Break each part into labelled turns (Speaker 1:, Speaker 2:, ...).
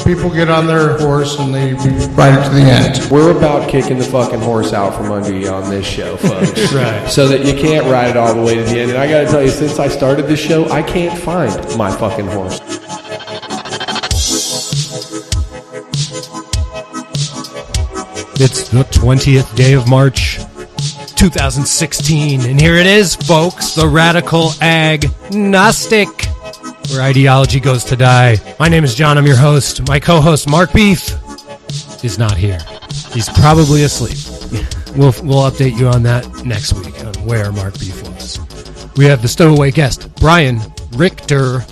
Speaker 1: People get on their horse and they ride it to the end.
Speaker 2: We're about kicking the fucking horse out from under you on this show, folks.
Speaker 1: Right.
Speaker 2: So that you can't ride it all the way to the end. And I gotta tell you, since I started this show, I can't find my fucking horse.
Speaker 3: It's the 20th day of March, 2016, and here it is, folks, the Radical Agnostic, where ideology goes to die. My name is John, I'm your host. My co-host, Mark Beef, is not here. He's probably asleep. We'll update you on that next week, on where Mark Beef was. We have the stowaway guest, Bryan Richter.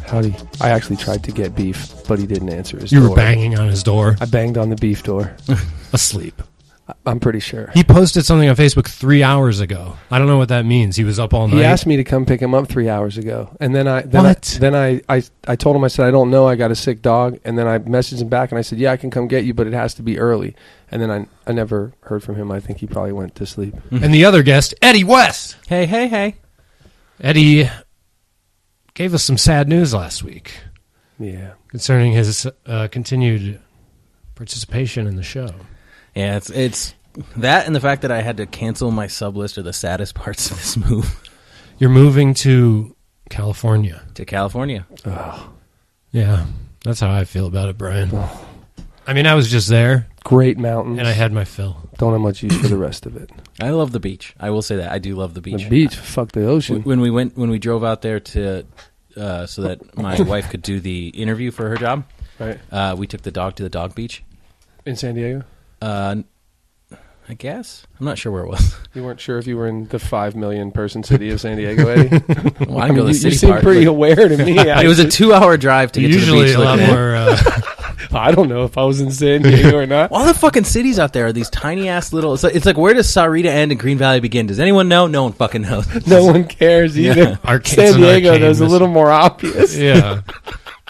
Speaker 2: Howdy. I actually tried to get Beef, but he didn't answer his door.
Speaker 3: You were banging on his door.
Speaker 2: I banged on the Beef door.
Speaker 3: Asleep.
Speaker 2: I'm pretty sure.
Speaker 3: He posted something on Facebook 3 hours ago. I don't know what that means. He was up all night.
Speaker 2: He asked me to come pick him up 3 hours ago, and then I told him, I said, I don't know, I got a sick dog, and then I messaged him back and I said, yeah, I can come get you, but it has to be early. And then I never heard from him. I think he probably went to sleep.
Speaker 3: And the other guest, Eddie West.
Speaker 4: Hey.
Speaker 3: Eddie gave us some sad news last week.
Speaker 2: Yeah.
Speaker 3: Concerning his continued participation in the show.
Speaker 4: Yeah, it's that and the fact that I had to cancel my sub list are the saddest parts of this move.
Speaker 3: You're moving to California.
Speaker 4: To California.
Speaker 2: Oh.
Speaker 3: Yeah, that's how I feel about it, Bryan. Oh. I mean, I was just there.
Speaker 2: Great mountains.
Speaker 3: And I had my fill.
Speaker 2: Don't have much use for the rest of it.
Speaker 4: I love the beach. I will say that. I do love the beach.
Speaker 2: The beach? Fuck the ocean.
Speaker 4: When we drove out there to so that my wife could do the interview for her job,
Speaker 2: right?
Speaker 4: We took the dog to the dog beach.
Speaker 2: In San Diego?
Speaker 4: I guess. I'm not sure where it was.
Speaker 2: You weren't sure if you were in the 5 million person city of San Diego, Eddie?
Speaker 4: Well, I go to the city
Speaker 2: you seem
Speaker 4: part,
Speaker 2: pretty aware to me.
Speaker 4: It was a 2-hour drive to get to the beach.
Speaker 3: Usually a lot more...
Speaker 2: I don't know if I was in San Diego or not.
Speaker 4: All the fucking cities out there are these tiny-ass little... It's like, where does Sarita end and Green Valley begin? Does anyone know? No one fucking knows.
Speaker 2: No one cares either.
Speaker 3: Yeah.
Speaker 2: San Diego, that's a little more obvious.
Speaker 3: Yeah.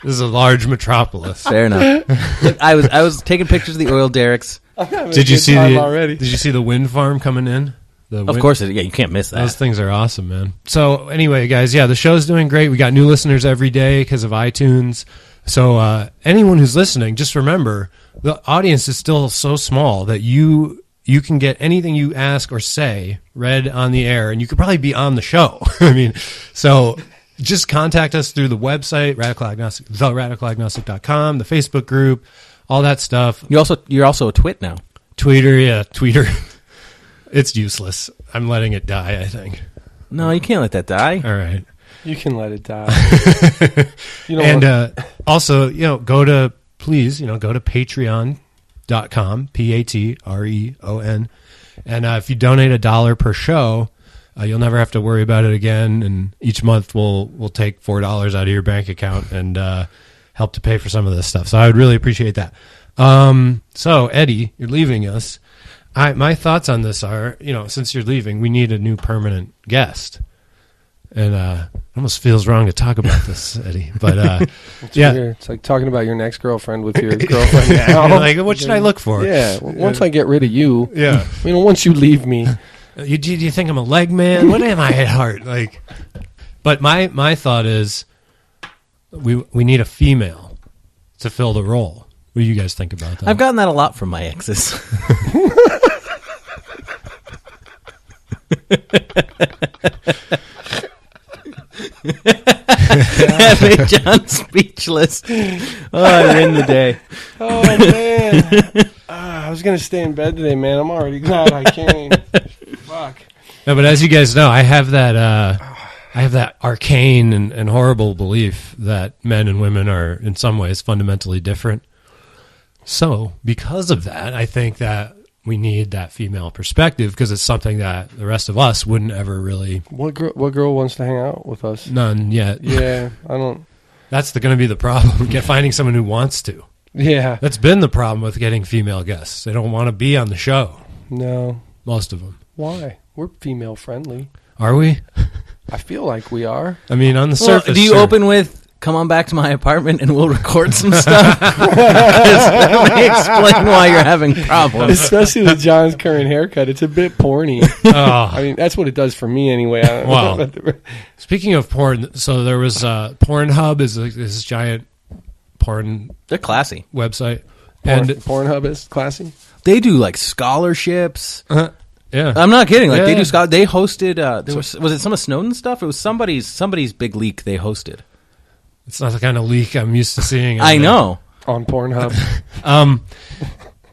Speaker 3: This is a large metropolis.
Speaker 4: Fair enough. Look, I was taking pictures of the oil derricks.
Speaker 3: Did you see the wind farm coming in?
Speaker 4: Of course, you can't miss that.
Speaker 3: Those things are awesome, man. So anyway, guys, the show's doing great. We got new listeners every day because of iTunes. So anyone who's listening, just remember, the audience is still so small that you can get anything you ask or say read on the air, and you could probably be on the show. I mean, so just contact us through the website, Radical Agnostic, theradicalagnostic.com, the Facebook group, all that stuff.
Speaker 4: You're also a twit now.
Speaker 3: Tweeter. It's useless. I'm letting it die, I think.
Speaker 4: No, you can't let that die.
Speaker 3: All right.
Speaker 2: You can let it die.
Speaker 3: Also, go to patreon.com, Patreon. And if you donate $1 per show, you'll never have to worry about it again. And each month we'll take $4 out of your bank account and help to pay for some of this stuff. So I would really appreciate that. So Eddie, you're leaving us. My thoughts on this are, since you're leaving, we need a new permanent guest. And it almost feels wrong to talk about this, Eddie. But
Speaker 2: it's weird. It's like talking about your next girlfriend with your girlfriend now.
Speaker 3: Like, what should I look for?
Speaker 2: Yeah. Once I get rid of you.
Speaker 3: Yeah.
Speaker 2: Once you leave me.
Speaker 3: Do you think I'm a leg man? What am I at heart? But my thought is, we need a female to fill the role. What do you guys think about that?
Speaker 4: I've gotten that a lot from my exes. That made John speechless. Oh, I ruined the day.
Speaker 2: Oh, man. I was going to stay in bed today, man. I'm already glad I came. Fuck.
Speaker 3: No, but as you guys know, I have that arcane and horrible belief that men and women are in some ways fundamentally different. So because of that, I think that we need that female perspective because it's something that the rest of us wouldn't ever really...
Speaker 2: What girl wants to hang out with us?
Speaker 3: None yet.
Speaker 2: Yeah, I don't...
Speaker 3: That's going to be the problem, finding someone who wants to.
Speaker 2: Yeah.
Speaker 3: That's been the problem with getting female guests. They don't want to be on the show.
Speaker 2: No.
Speaker 3: Most of them.
Speaker 2: Why? We're female friendly.
Speaker 3: Are we?
Speaker 2: I feel like we are.
Speaker 3: I mean, on the surface...
Speaker 4: Do you open with... come on back to my apartment and we'll record some stuff. That may explain why you're having problems.
Speaker 2: Especially with John's current haircut. It's a bit porny. I mean, that's what it does for me anyway.
Speaker 3: Well, speaking of porn, so there was Pornhub is like this giant porn
Speaker 4: They're classy.
Speaker 3: website.
Speaker 2: Pornhub is classy.
Speaker 4: They do like scholarships.
Speaker 3: Yeah,
Speaker 4: I'm not kidding. Like
Speaker 3: Yeah,
Speaker 4: they
Speaker 3: yeah.
Speaker 4: do. They hosted. Was it some of Snowden stuff? It was somebody's big leak they hosted.
Speaker 3: it's not the kind of leak I'm used to seeing.
Speaker 4: I know.
Speaker 2: On Pornhub.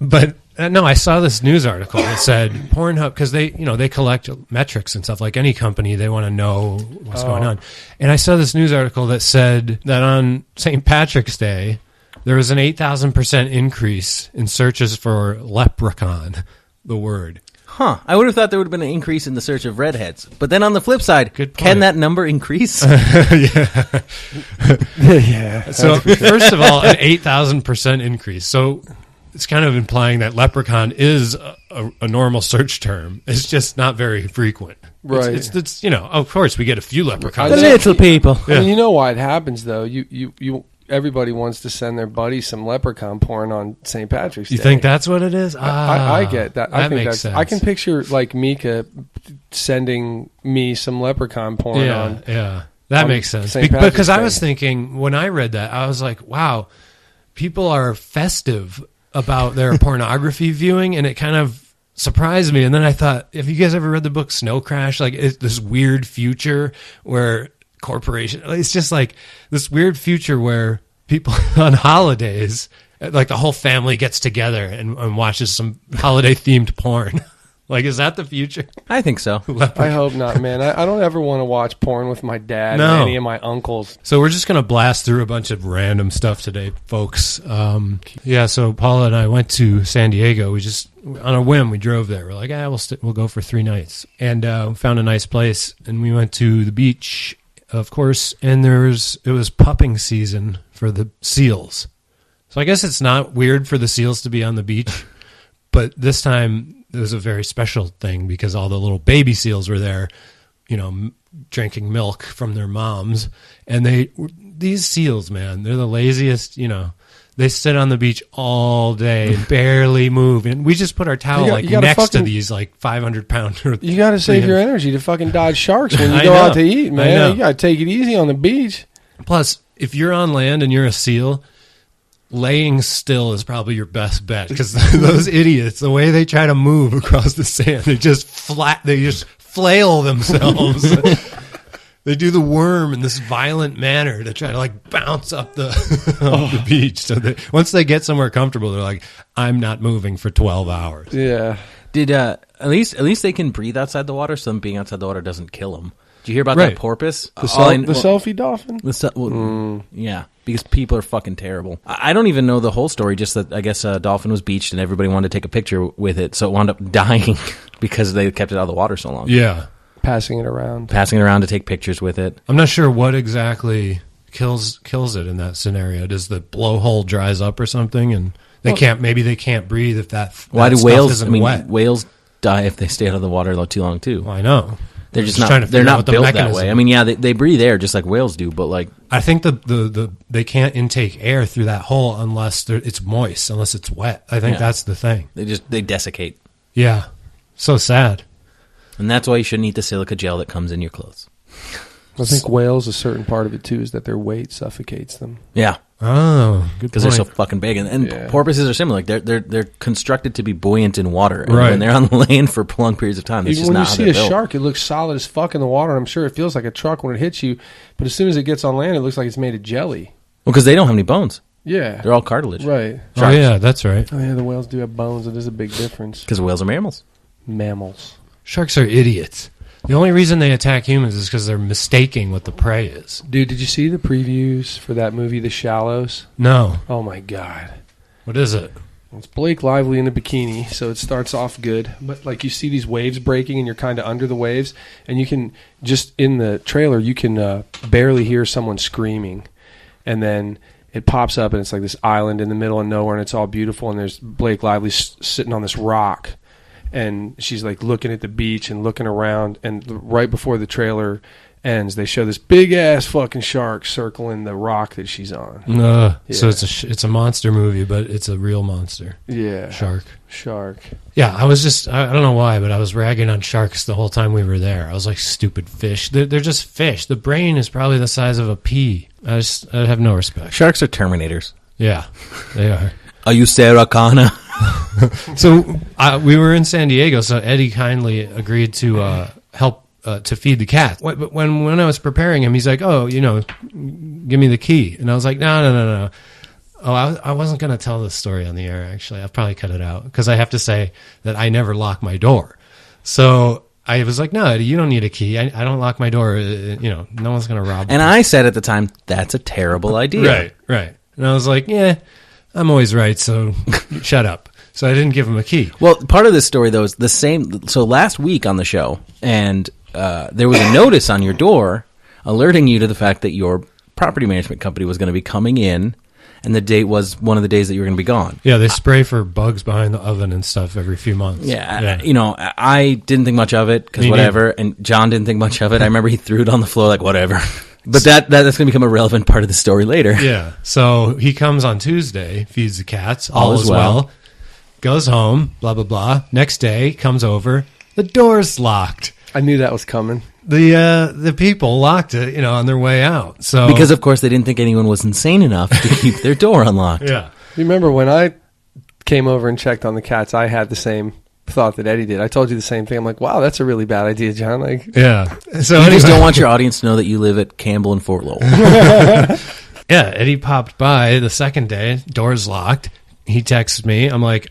Speaker 3: But no, I saw this news article that said Pornhub, because they collect metrics and stuff. Like any company, they want to know what's going on. And I saw this news article that said that on St. Patrick's Day, there was an 8,000% increase in searches for leprechaun, the word.
Speaker 4: Huh. I would have thought there would have been an increase in the search of redheads. But then on the flip side,
Speaker 3: Good
Speaker 4: can
Speaker 3: point.
Speaker 4: that number increase?
Speaker 2: Yeah.
Speaker 3: So first of all, an 8,000% increase. So it's kind of implying that leprechaun is a normal search term. It's just not very frequent.
Speaker 2: Right.
Speaker 3: It's of course we get a few leprechauns.
Speaker 4: The little people.
Speaker 2: I mean, you know why it happens, though. You everybody wants to send their buddy some leprechaun porn on St. Patrick's Day.
Speaker 3: You think that's what it is?
Speaker 2: I get that. I
Speaker 3: That
Speaker 2: think
Speaker 3: makes sense.
Speaker 2: I can picture like Mika sending me some leprechaun porn on.
Speaker 3: Yeah. That
Speaker 2: on
Speaker 3: makes sense.
Speaker 2: St. Patrick's
Speaker 3: Because I
Speaker 2: Day.
Speaker 3: was thinking, when I read that, I was like, wow, people are festive about their pornography viewing, and it kind of surprised me. And then I thought, have you guys ever read the book Snow Crash? Like, it's this weird future where it's just like this weird future where people on holidays, like the whole family gets together and watches some holiday-themed porn. Like, is that the future?
Speaker 4: I think so.
Speaker 2: I hope not, man. I don't ever want to watch porn with my dad
Speaker 3: No.
Speaker 2: and any of my uncles.
Speaker 3: So we're just going to blast through a bunch of random stuff today, folks. So Paula and I went to San Diego. We just, on a whim, we drove there. We're like, we'll go for 3 nights. And found a nice place, and we went to the beach, of course, and it was pupping season for the seals. So I guess it's not weird for the seals to be on the beach, but this time it was a very special thing because all the little baby seals were there, drinking milk from their moms. And these seals, man, they're the laziest, they sit on the beach all day and barely move. And we just put our towel
Speaker 2: You gotta
Speaker 3: next to
Speaker 2: fucking-
Speaker 3: these 500-pound.
Speaker 2: You got to save your energy to fucking dodge sharks when you
Speaker 3: I
Speaker 2: go
Speaker 3: know.
Speaker 2: out to eat,
Speaker 3: I
Speaker 2: man.
Speaker 3: know.
Speaker 2: You got to take it easy on the beach.
Speaker 3: Plus, if you're on land and you're a seal, laying still is probably your best bet because those idiots, the way they try to move across the sand, they just flail themselves. They do the worm in this violent manner to try to bounce up the beach. So once they get somewhere comfortable, they're like, "I'm not moving for 12 hours."
Speaker 2: Yeah.
Speaker 4: Did at least they can breathe outside the water, so them being outside the water doesn't kill them. Did you hear about
Speaker 3: Right.
Speaker 4: that porpoise?
Speaker 2: The selfie dolphin?
Speaker 4: Yeah, because people are fucking terrible. I don't even know the whole story, just that I guess a dolphin was beached and everybody wanted to take a picture with it, so it wound up dying because they kept it out of the water so long.
Speaker 3: Yeah,
Speaker 2: Passing it around.
Speaker 4: Passing it around to take pictures with it.
Speaker 3: I'm not sure what exactly kills it in that scenario. Does the blowhole dries up or something, and they can't breathe if that.
Speaker 4: Why do
Speaker 3: stuff
Speaker 4: whales?
Speaker 3: isn't wet?
Speaker 4: Whales die if they stay out of the water too long too.
Speaker 3: Well, I know.
Speaker 4: They're
Speaker 3: I'm
Speaker 4: just
Speaker 3: trying to
Speaker 4: not. They're
Speaker 3: figure out
Speaker 4: not
Speaker 3: what the
Speaker 4: built that
Speaker 3: mechanism-
Speaker 4: way. I mean, yeah, they breathe air just like whales do, but
Speaker 3: I think they can't intake air through that hole unless it's moist, unless it's wet. I think
Speaker 4: Yeah.
Speaker 3: that's the thing.
Speaker 4: they desiccate,
Speaker 3: Yeah, so sad.
Speaker 4: and that's why you shouldn't eat the silica gel that comes in your clothes.
Speaker 2: I think whales, a certain part of it too, is that their weight suffocates them.
Speaker 4: Yeah,
Speaker 3: Oh, good
Speaker 4: because they're so
Speaker 3: point.
Speaker 4: fucking big, and
Speaker 2: Yeah.
Speaker 4: porpoises are similar. Like they're constructed to be buoyant in water, and
Speaker 3: Right.
Speaker 4: when they're on land for prolonged periods of time, that's
Speaker 2: Even
Speaker 4: just
Speaker 2: when you
Speaker 4: not how
Speaker 2: see
Speaker 4: they're
Speaker 2: a
Speaker 4: built.
Speaker 2: shark, it looks solid as fuck in the water. I'm sure it feels like a truck when it hits you, but as soon as it gets on land, it looks like it's made of jelly.
Speaker 4: Well, because they don't have any bones;
Speaker 2: Yeah.
Speaker 4: they're all cartilage.
Speaker 2: Right.
Speaker 3: Oh yeah, that's right.
Speaker 2: Oh, yeah, the whales do have bones. It is a big difference.
Speaker 4: Because whales are mammals.
Speaker 2: Mammals.
Speaker 3: Sharks are idiots. The only reason they attack humans is because they're mistaking what the prey is.
Speaker 2: Dude, did you see the previews for that movie, The Shallows?
Speaker 3: No,
Speaker 2: Oh, my God.
Speaker 3: what is it?
Speaker 2: It's Blake Lively in a bikini, so it starts off good. But, you see these waves breaking, and you're kind of under the waves, and you can, just in the trailer, you can barely hear someone screaming. And then it pops up, and it's like this island in the middle of nowhere, and it's all beautiful, and there's Blake Lively sitting on this rock. And she's looking at the beach and looking around, and right before the trailer And they show this big ass fucking shark circling the rock that she's on.
Speaker 3: So it's a monster movie, but it's a real monster.
Speaker 2: Yeah.
Speaker 3: Shark. Yeah, I don't know why, but I was ragging on sharks the whole time we were there. I was like, stupid fish. They're just fish. The brain is probably the size of a pea. I have no respect.
Speaker 4: Sharks are Terminators.
Speaker 3: Yeah, they are.
Speaker 4: Are you Sarah Connor?
Speaker 3: So we were in San Diego, so Eddie kindly agreed to help to feed the cat. But when I was preparing him, he's like, "Oh, give me the key," and I was like, "No. Oh, I wasn't going to tell this story on the air. Actually, I'll probably cut it out because I have to say that I never lock my door. So I was like, "No, Eddie, you don't need a key. I don't lock my door. No one's going to rob."
Speaker 4: And I said at the time, "That's a terrible idea."
Speaker 3: Right. And I was like, "Yeah, I'm always right. So shut up." So I didn't give him a key.
Speaker 4: Well, part of this story though is the same. So last week on the show, and there was a notice on your door alerting you to the fact that your property management company was going to be coming in, and the date was one of the days that you were going to be gone.
Speaker 3: Yeah, they spray for bugs behind the oven and stuff every few months.
Speaker 4: Yeah. I didn't think much of it because whatever, and John didn't think much of it. I remember he threw it on the floor like whatever. But that's going to become a relevant part of the story later.
Speaker 3: Yeah. So he comes on Tuesday, feeds the cats, all is well, goes home, blah, blah, blah. Next day, comes over, the door's locked.
Speaker 2: I knew that was coming.
Speaker 3: The people locked it, on their way out. So
Speaker 4: because of course they didn't think anyone was insane enough to keep their door unlocked.
Speaker 3: Yeah.
Speaker 2: You remember when I came over and checked on the cats, I had the same thought that Eddie did. I told you the same thing. I'm like, wow, that's a really bad idea, John. Like,
Speaker 3: yeah. So
Speaker 4: you just don't want your audience to know that you live at Campbell and Fort Lowell.
Speaker 3: Yeah, Eddie popped by the second day, door's locked. He texts me. I'm like,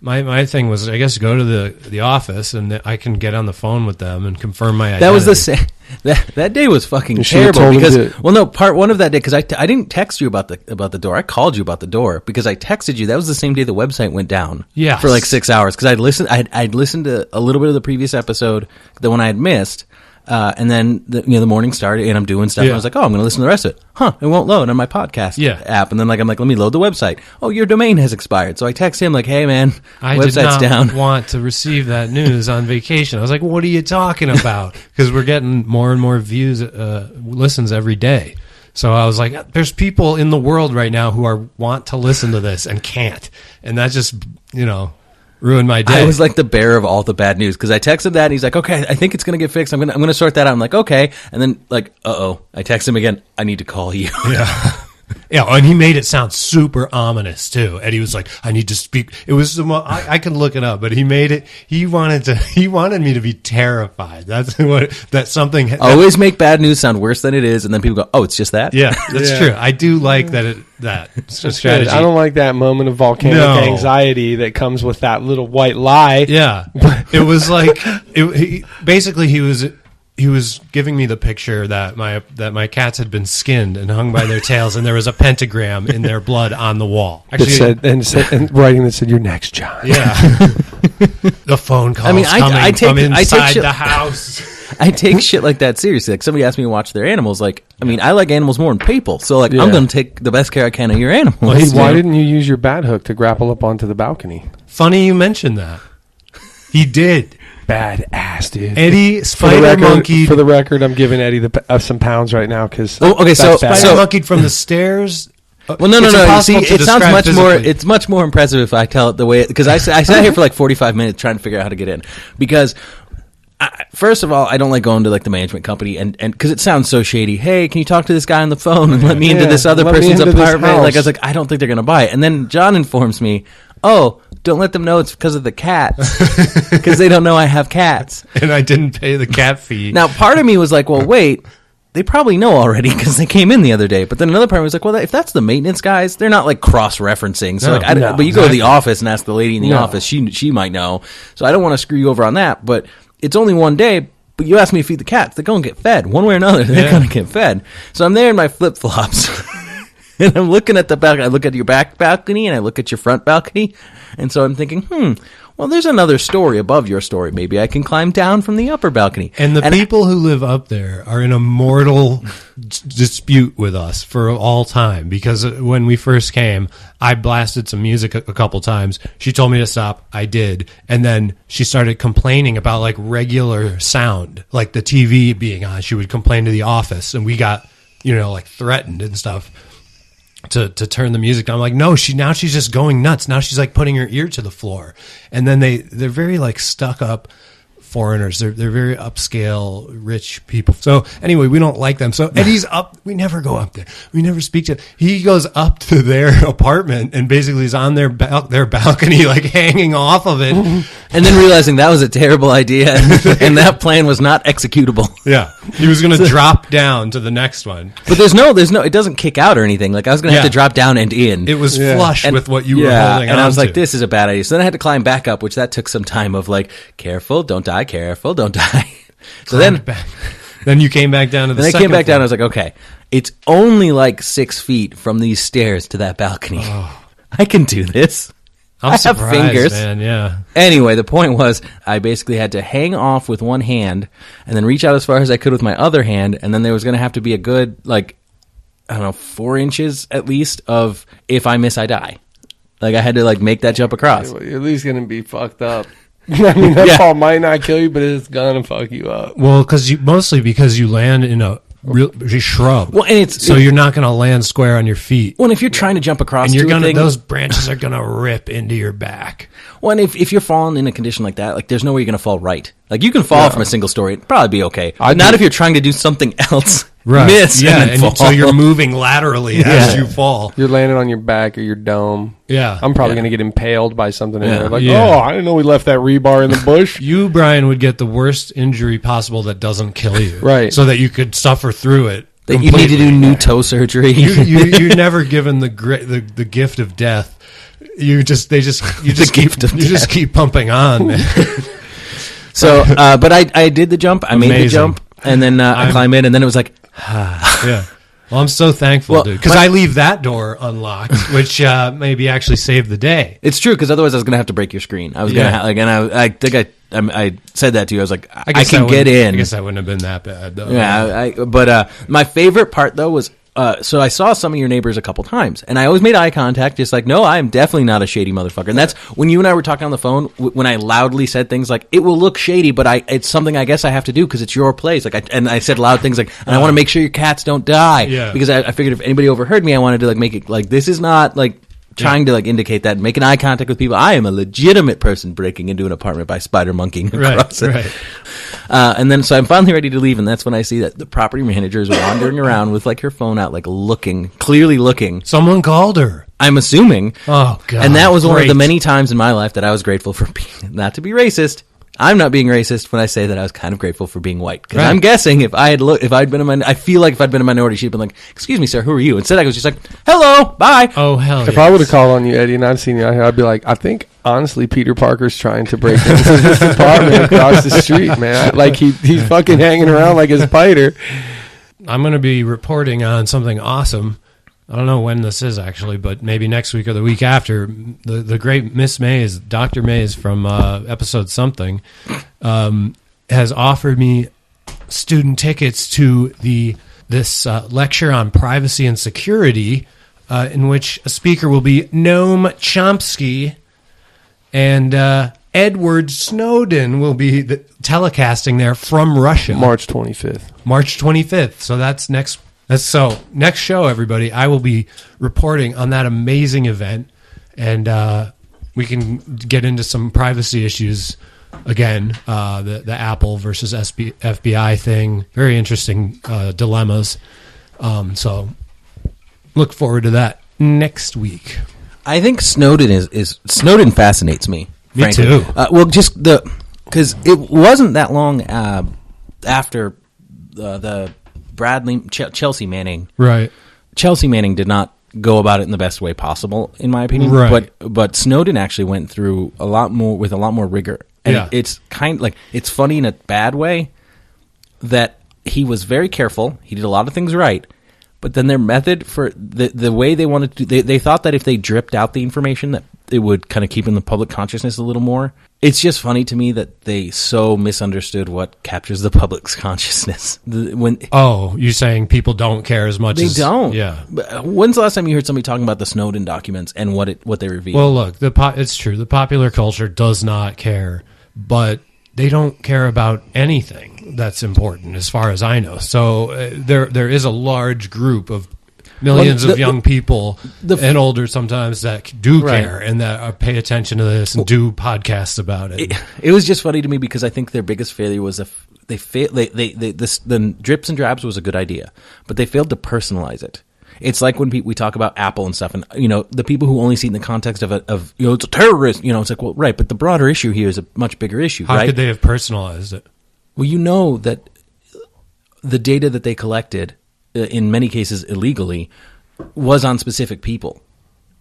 Speaker 3: my thing was, I guess, go to the office and I can get on the phone with them and confirm my identity.
Speaker 4: That was the same. That day was fucking terrible because part one of that day, because I didn't text you about the door. I called you about the door because I texted you. That was the same day the website went down.
Speaker 3: Yes.
Speaker 4: For like 6 hours because I'd listened to a little bit of the previous episode, the one I had missed. And then the morning started and I'm doing stuff. Yeah. And I was like, oh, I'm going to listen to the rest of it. It won't load on my podcast app. And then I'm like, let me load the website. Oh, your domain has expired. So I text him like, hey man, website's down.
Speaker 3: I did not want to receive that news on vacation. I was like, what are you talking about? Because we're getting more and more views, listens every day. So I was like, there's people in the world right now who want to listen to this and can't. And that just, ruined my day.
Speaker 4: I was like the bearer of all the bad news because I texted that and he's like, okay, I think it's going to get fixed. I'm going to sort that out. I'm like, okay. And then like, I text him again. I need to call you.
Speaker 3: Yeah. Yeah, and he made it sound super ominous too. Eddie was like, "I need to speak." It was I can look it up, but he made it. He wanted me to be terrified. That's something.
Speaker 4: Always make bad news sound worse than it is, and then people go, "Oh, it's just that."
Speaker 3: Yeah, that's true. I do like that. It's a strategy.
Speaker 2: I don't like that moment of volcanic anxiety that comes with that little white lie.
Speaker 3: Yeah, it was like he was giving me the picture that my cats had been skinned and hung by their tails, and there was a pentagram in their blood on the wall.
Speaker 2: Actually, and writing that said, "You're next, John."
Speaker 3: Yeah. The phone calls from inside the house.
Speaker 4: I take shit like that seriously. Like somebody asked me to watch their animals. Like, I mean, I like animals more than people. So like, I'm going to take the best care I can of your animals.
Speaker 2: Well, hey, why didn't you use your bat hook to grapple up onto the balcony?
Speaker 3: Funny you mentioned that. He did.
Speaker 2: Badass, dude.
Speaker 3: Eddie Spider Monkey.
Speaker 2: For the record, I'm giving Eddie some pounds right now because.
Speaker 4: Oh, okay. So
Speaker 3: Spider Monkeyed from the stairs.
Speaker 4: Well, no. See, it sounds much more. It's much more impressive if I tell it the way because I sat here for like 45 minutes trying to figure out how to get in because. First of all, I don't like going to like the management company and because it sounds so shady. Hey, can you talk to this guy on the phone and let me into this other person's apartment? Like I was like, I don't think they're gonna buy it. And then John informs me, oh, don't let them know it's because of the cats because they don't know I have cats.
Speaker 3: And I didn't pay the cat fee.
Speaker 4: Now, part of me was like, well, wait. They probably know already because they came in the other day. But then another part was like, well, if that's the maintenance guys, they're not like cross-referencing. So but you go to the office and ask the lady in the office, she might know. So I don't want to screw you over on that. But it's only one day. But you asked me to feed the cats. They're going to get fed. One way or another, they're going to get fed. So I'm there in my flip-flops. And I'm looking at the balcony. I look at your back balcony and I look at your front balcony. And so I'm thinking, well, there's another story above your story. Maybe I can climb down from the upper balcony.
Speaker 3: And the people who live up there are in a mortal dispute with us for all time, because when we first came, I blasted some music a couple times. She told me to stop. I did. And then she started complaining about like regular sound, like the TV being on. She would complain to the office, and we got, like threatened and stuff to turn the music down. I'm like, no, she's just going nuts. Now she's like putting her ear to the floor. And then they're very like stuck up foreigners. They're very upscale, rich people. So anyway, we don't like them. So Eddie's up. We never go up there. We never speak to. He goes up to their apartment and basically is on their balcony, like hanging off of it,
Speaker 4: and then realizing that was a terrible idea, and that plan was not executable.
Speaker 3: Yeah, he was going to drop down to the next one,
Speaker 4: but there's no. It doesn't kick out or anything. Like I was going to have to drop down and in.
Speaker 3: It was flush with what you were holding on
Speaker 4: and I was like,
Speaker 3: to.
Speaker 4: this is a bad idea. So then I had to climb back up, which that took some time of like, careful, don't die. Careful, don't die. So
Speaker 3: then you came back down to the second
Speaker 4: Then I came back
Speaker 3: floor.
Speaker 4: down. I was like, okay, it's only like 6 feet from these stairs to that balcony. I can do this.
Speaker 3: I'm
Speaker 4: surprised, have fingers,
Speaker 3: man. Yeah.
Speaker 4: Anyway, the point was, I basically had to hang off with one hand and then reach out as far as I could with my other hand, and then there was going to have to be a good, 4 inches at least of if I miss, I die. Like I had to make that jump across.
Speaker 2: You're at least gonna be fucked up. I mean, that fall might not kill you, but it's gonna fuck you up.
Speaker 3: Well, because you land in a shrub.
Speaker 4: Well, and
Speaker 3: so you're not going to land square on your feet.
Speaker 4: Well, if you're trying to jump across,
Speaker 3: and those branches are going to rip into your back.
Speaker 4: Well, and if you're falling in a condition like that, there's no way you're going to fall right. Like you can fall from a single story, it'd probably be okay. But not if you're trying to do something else.
Speaker 3: Right.
Speaker 4: Miss and then fall.
Speaker 3: So you're moving laterally as you fall.
Speaker 2: You're landing on your back or your dome.
Speaker 3: Yeah.
Speaker 2: I'm probably going to get impaled by something in there.
Speaker 3: Yeah.
Speaker 2: I didn't know we left that rebar in the bush.
Speaker 3: You, Brian, would get the worst injury possible that doesn't kill you.
Speaker 2: Right.
Speaker 3: So that you could suffer through it.
Speaker 4: That you need to do new toe surgery.
Speaker 3: You're never given the gift of death. You just keep pumping on, man.
Speaker 4: So, but I did the jump. I made the jump, and then I climbed in, and then it was like,
Speaker 3: yeah. Well, I'm so thankful, dude, because I leave that door unlocked, which maybe actually saved the day.
Speaker 4: It's true, because otherwise I was going to have to break your screen. I was going to, and I think I said that to you. I was like, I can get in.
Speaker 3: I guess that wouldn't have been that bad, though.
Speaker 4: Yeah, but my favorite part, though, was, so I saw some of your neighbors a couple times, and I always made eye contact, just like, no, I am definitely not a shady motherfucker. And that's when you and I were talking on the phone, when I loudly said things like, it will look shady, but it's something I guess I have to do because it's your place. And I said loud things like, and I want to make sure your cats don't die, because I figured if anybody overheard me, I wanted to make it this is not trying to indicate that, making eye contact with people. I am a legitimate person breaking into an apartment by spider monkeying across it.
Speaker 3: Right.
Speaker 4: And then so I'm finally ready to leave, and that's when I see that the property manager is wandering around with her phone out, clearly looking.
Speaker 3: Someone called her,
Speaker 4: I'm assuming.
Speaker 3: Oh God!
Speaker 4: And that was one of the many times in my life that I was grateful for being, not to be racist. I'm not being racist when I say that I was kind of grateful for being white, because I'm guessing if I'd been I feel like if I'd been a minority, she'd been like, "Excuse me, sir, who are you?" Instead, I was just like, "Hello, bye."
Speaker 3: Oh hell!
Speaker 2: If I would have called on you, Eddie, and I'd seen you out here, I'd be like, "I think honestly, Peter Parker's trying to break into this apartment across the street, man. He's fucking hanging around like a spider."
Speaker 3: I'm going to be reporting on something awesome. I don't know when this is actually, but maybe next week or the week after. The great Miss Mays, Dr. Mays from episode something, has offered me student tickets to this lecture on privacy and security, in which a speaker will be Noam Chomsky, and Edward Snowden will be telecasting there from Russia.
Speaker 2: March 25th.
Speaker 3: So that's next. Next show, everybody, I will be reporting on that amazing event, and we can get into some privacy issues again. The Apple versus FBI thing, very interesting dilemmas. So look forward to that next week.
Speaker 4: I think Snowden Snowden fascinates me.
Speaker 3: Me
Speaker 4: frankly.
Speaker 3: too.
Speaker 4: Well, just because it wasn't that long after the Chelsea Manning.
Speaker 3: Right.
Speaker 4: Chelsea Manning did not go about it in the best way possible, in my opinion.
Speaker 3: Right.
Speaker 4: But Snowden actually went through a lot more rigor. And it's it's funny in a bad way that he was very careful. He did a lot of things right. But then their method for the way they wanted to, they thought that if they dripped out the information, that would kind of keep in the public consciousness a little more. It's just funny to me that they so misunderstood what captures the public's consciousness.
Speaker 3: You're saying people don't care as much as...
Speaker 4: They don't.
Speaker 3: Yeah.
Speaker 4: When's the last time you heard somebody talking about the Snowden documents and what they revealed?
Speaker 3: Well, look, it's true. The popular culture does not care, but they don't care about anything that's important, as far as I know. So there is a large group of millions of young people and older sometimes that do care and that pay attention to this and do podcasts about it.
Speaker 4: It was just funny to me because I think their biggest failure was the drips and drabs was a good idea, but they failed to personalize it. It's like when we talk about Apple and stuff, and the people who only see it in the context of it's a terrorist. It's like, well, right, but the broader issue here is a much bigger issue.
Speaker 3: How could they have personalized it?
Speaker 4: Well, that the data that they collected, in many cases illegally, was on specific people.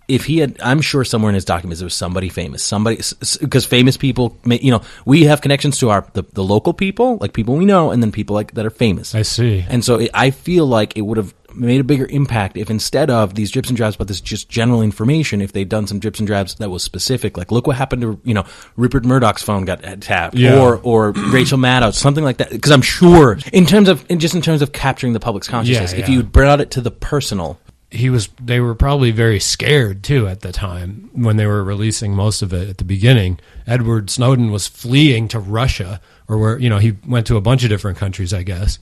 Speaker 4: If he had, I'm sure somewhere in his documents there was somebody famous, because famous people, we have connections to the local people, like people we know, and then people that are famous.
Speaker 3: I see.
Speaker 4: And so I feel like it would have made a bigger impact if instead of these drips and drabs, but this just general information, if they'd done some drips and drabs that was specific, like look what happened to Rupert Murdoch's phone got tapped, or Rachel Maddow, something like that. Because I'm sure in terms of capturing the public's consciousness, if you brought it to the personal.
Speaker 3: They were probably very scared too at the time when they were releasing most of it at the beginning. Edward Snowden was fleeing to Russia, or where he went to a bunch of different countries, I guess.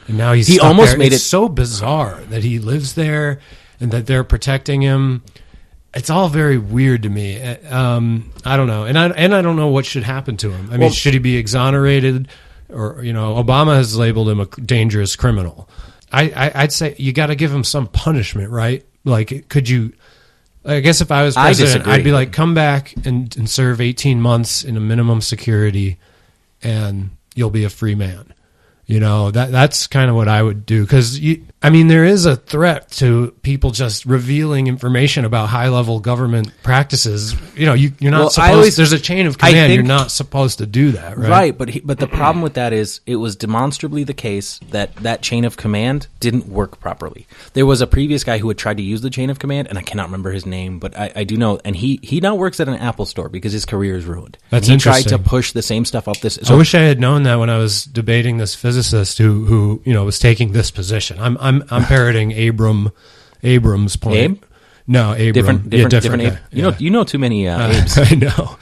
Speaker 3: And now he almost there. Made it so bizarre that he lives there and that they're protecting him. It's all very weird to me. I don't know, and I don't know what should happen to him. I mean, should he be exonerated, or Obama has labeled him a dangerous criminal. I'd say you got to give him some punishment, right? Like, could you? I guess if I was president, I'd be like, come back and serve 18 months in a minimum security, and you'll be a free man. That's kind of what I would do, because there is a threat to people just revealing information about high-level government practices. You're not supposed. There's a chain of command. You're not supposed to do that, right?
Speaker 4: Right, but the problem with that is it was demonstrably the case that chain of command didn't work properly. There was a previous guy who had tried to use the chain of command, and I cannot remember his name, but I do know, and he now works at an Apple store because his career is ruined.
Speaker 3: That's
Speaker 4: he
Speaker 3: interesting.
Speaker 4: Tried to push the same stuff up this.
Speaker 3: I wish I had known that when I was debating this physicist who was taking this position. I'm parroting Abram's point.
Speaker 4: Abe?
Speaker 3: No, Abram.
Speaker 4: Different
Speaker 3: Abe.
Speaker 4: Yeah. You know too many Abes.
Speaker 3: I know.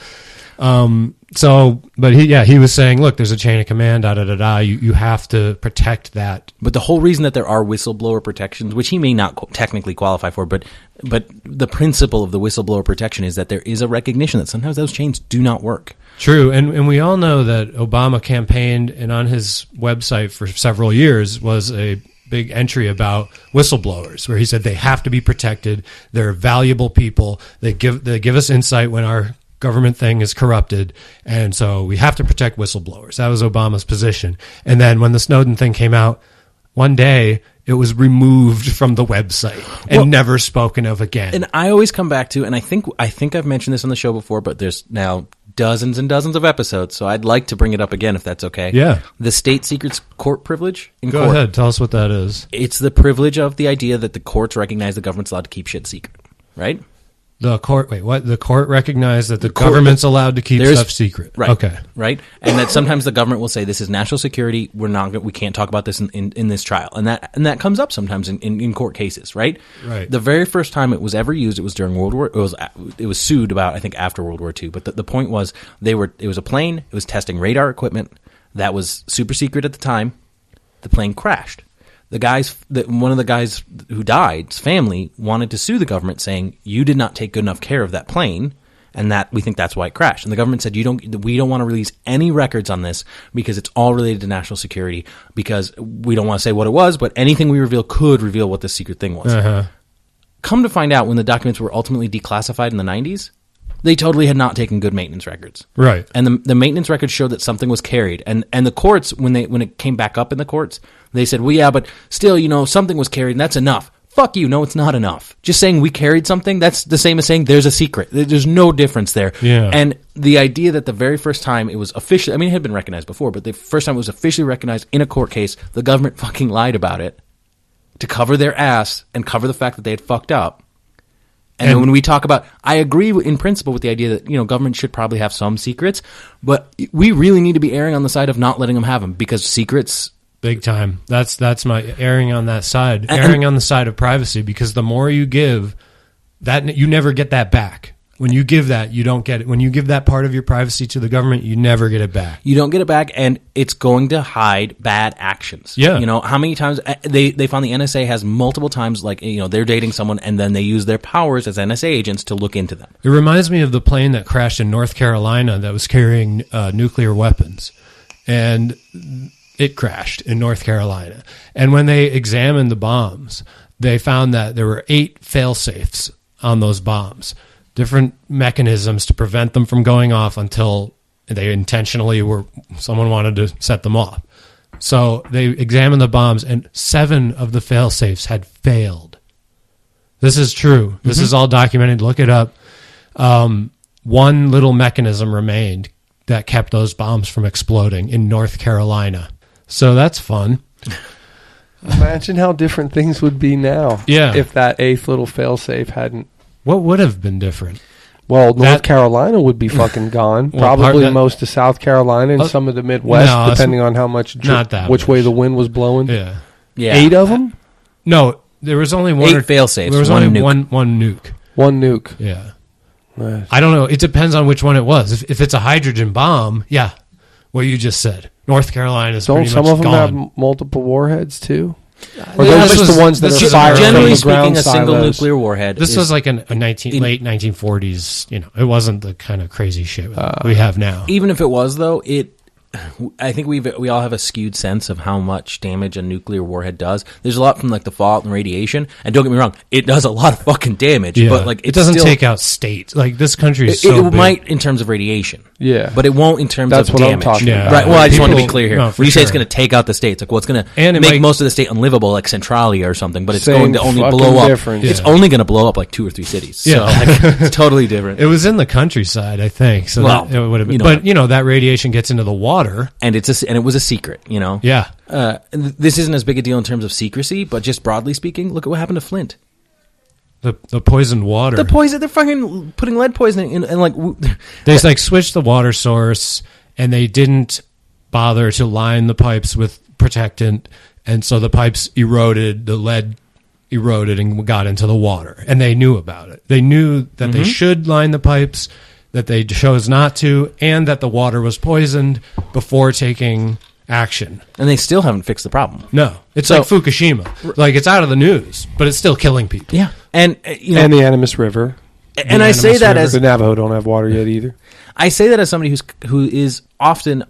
Speaker 3: But he was saying, look, there's a chain of command, You have to protect that.
Speaker 4: But the whole reason that there are whistleblower protections, which he may not technically qualify for, but the principle of the whistleblower protection is that there is a recognition that sometimes those chains do not work.
Speaker 3: True, and we all know that Obama campaigned, and on his website for several years was a big entry about whistleblowers, where he said they have to be protected. They're valuable people. They give us insight when our government thing is corrupted, and so we have to protect whistleblowers. That was Obama's position. And then when the Snowden thing came out, one day it was removed from the website and never spoken of again.
Speaker 4: And I always come back to, and I think I've mentioned this on the show before, but there's now dozens and dozens of episodes, so I'd like to bring it up again if that's okay.
Speaker 3: Yeah.
Speaker 4: The state secrets court privilege in court.
Speaker 3: Go ahead, tell us what that is.
Speaker 4: It's the privilege of the idea that the courts recognize the government's allowed to keep shit secret, right?
Speaker 3: The court, wait, what? The court recognized that the government's allowed to keep stuff secret.
Speaker 4: Right.
Speaker 3: Okay.
Speaker 4: Right. And that sometimes the government will say, this is national security. We can't talk about this in this trial. And that comes up sometimes in court cases, right?
Speaker 3: Right.
Speaker 4: The very first time it was ever used, it was during World War, it was sued about, I think, after World War II. But the point was, it was a plane, it was testing radar equipment that was super secret at the time. The plane crashed. One of the guys who died's family wanted to sue the government, saying, you did not take good enough care of that plane, and that we think that's why it crashed. And the government said, we don't want to release any records on this because it's all related to national security, because we don't want to say what it was, but anything we reveal could reveal what this secret thing was.
Speaker 3: Uh-huh.
Speaker 4: Come to find out, when the documents were ultimately declassified in the 90s, they totally had not taken good maintenance records.
Speaker 3: Right.
Speaker 4: And the maintenance records showed that something was carried. And the courts, when it came back up in the courts, they said, well, yeah, but still, something was carried, and that's enough. Fuck you. No, it's not enough. Just saying we carried something, that's the same as saying there's a secret. There's no difference there.
Speaker 3: Yeah.
Speaker 4: And the idea that the very first time it was officially, it had been recognized before, but the first time it was officially recognized in a court case, the government fucking lied about it to cover their ass and cover the fact that they had fucked up. And when we talk about, I agree in principle with the idea that, government should probably have some secrets, but we really need to be erring on the side of not letting them have them, because secrets...
Speaker 3: Big time. That's my erring on that side. Erring on the side of privacy, because the more you give, that you never get that back. When you give that, you don't get it. When you give that part of your privacy to the government, you never get it back.
Speaker 4: You don't get it back, and it's going to hide bad actions.
Speaker 3: Yeah.
Speaker 4: How many times they found the NSA has multiple times, like, they're dating someone, and then they use their powers as NSA agents to look into them.
Speaker 3: It reminds me of the plane that crashed in North Carolina that was carrying nuclear weapons. And it crashed in North Carolina. And when they examined the bombs, they found that there were 8 fail-safes on those bombs. Different mechanisms to prevent them from going off until they intentionally someone wanted to set them off. So they examined the bombs, and 7 of the fail-safes had failed. This is true. This is all documented. Look it up. One little mechanism remained that kept those bombs from exploding in North Carolina. So that's fun.
Speaker 2: Imagine how different things would be now.
Speaker 3: Yeah.
Speaker 2: If that 8th little failsafe hadn't.
Speaker 3: What would have been different?
Speaker 2: Well, North Carolina would be fucking gone. Probably most of South Carolina and some of the Midwest, depending on how much, which way the wind was blowing.
Speaker 3: Yeah.
Speaker 2: 8 of them?
Speaker 3: No, there was only
Speaker 4: 8 fail-safes.
Speaker 3: There was only one nuke.
Speaker 2: One nuke.
Speaker 3: Yeah.
Speaker 2: Nice.
Speaker 3: I don't know. It depends on which one it was. If it's a hydrogen bomb, yeah, what you just said. North Carolina is pretty much gone.
Speaker 2: Don't some of them have multiple warheads, too? Or
Speaker 3: Yeah,
Speaker 2: those just the ones that are fired
Speaker 4: generally
Speaker 2: from the ground
Speaker 4: speaking, a single
Speaker 2: silos?
Speaker 4: nuclear warhead.
Speaker 3: This was like late 1940s. It wasn't the kind of crazy shit we have now.
Speaker 4: Even if it was, though, I think we all have a skewed sense of how much damage a nuclear warhead does. There's a lot from like the fallout and radiation, and don't get me wrong, it does a lot of fucking damage.
Speaker 3: Yeah.
Speaker 4: But like
Speaker 3: it doesn't take out states. Like this country is so
Speaker 4: it
Speaker 3: big.
Speaker 4: might in terms of radiation,
Speaker 2: Yeah.
Speaker 4: but it won't in terms
Speaker 2: That's
Speaker 4: of
Speaker 2: what I'm
Speaker 4: damage.
Speaker 2: talking
Speaker 3: Yeah.
Speaker 2: about.
Speaker 4: Right. Well, I just want to be
Speaker 3: People-
Speaker 4: clear here.
Speaker 3: no, for
Speaker 4: When you say it's
Speaker 3: sure.
Speaker 4: going to take out the states, like, well, it's going
Speaker 3: And
Speaker 4: to
Speaker 3: it
Speaker 4: make
Speaker 3: might-
Speaker 4: most of the state unlivable, like Centralia or something. But it's
Speaker 2: Same
Speaker 4: going to only
Speaker 2: fucking
Speaker 4: blow up.
Speaker 2: difference.
Speaker 4: It's
Speaker 3: Yeah.
Speaker 4: only going to blow up like 2 or 3 cities. So
Speaker 3: Yeah.
Speaker 4: like, it's totally different.
Speaker 3: It was in the countryside, I think. So
Speaker 4: Well,
Speaker 3: that, it would have been.
Speaker 4: you know.
Speaker 3: But that radiation gets into the water.
Speaker 4: And it was a secret.
Speaker 3: Yeah.
Speaker 4: This isn't as big a deal in terms of secrecy, but just broadly speaking, look at what happened to Flint.
Speaker 3: The poisoned water.
Speaker 4: The poison, they're fucking putting lead poisoning in, and like,
Speaker 3: They switched the water source, and they didn't bother to line the pipes with protectant, and so the pipes eroded, the lead eroded and got into the water, and they knew about it. They knew that they should line the pipes, that they chose not to, and that the water was poisoned before taking action.
Speaker 4: and they still haven't fixed the problem.
Speaker 3: No, it's
Speaker 4: So-
Speaker 3: like Fukushima. Like it's out of the news, but it's still killing people.
Speaker 4: Yeah, and
Speaker 2: And the Animas River.
Speaker 4: and I say that as
Speaker 2: The Navajo don't have water yet either.
Speaker 4: I say that as somebody who is often.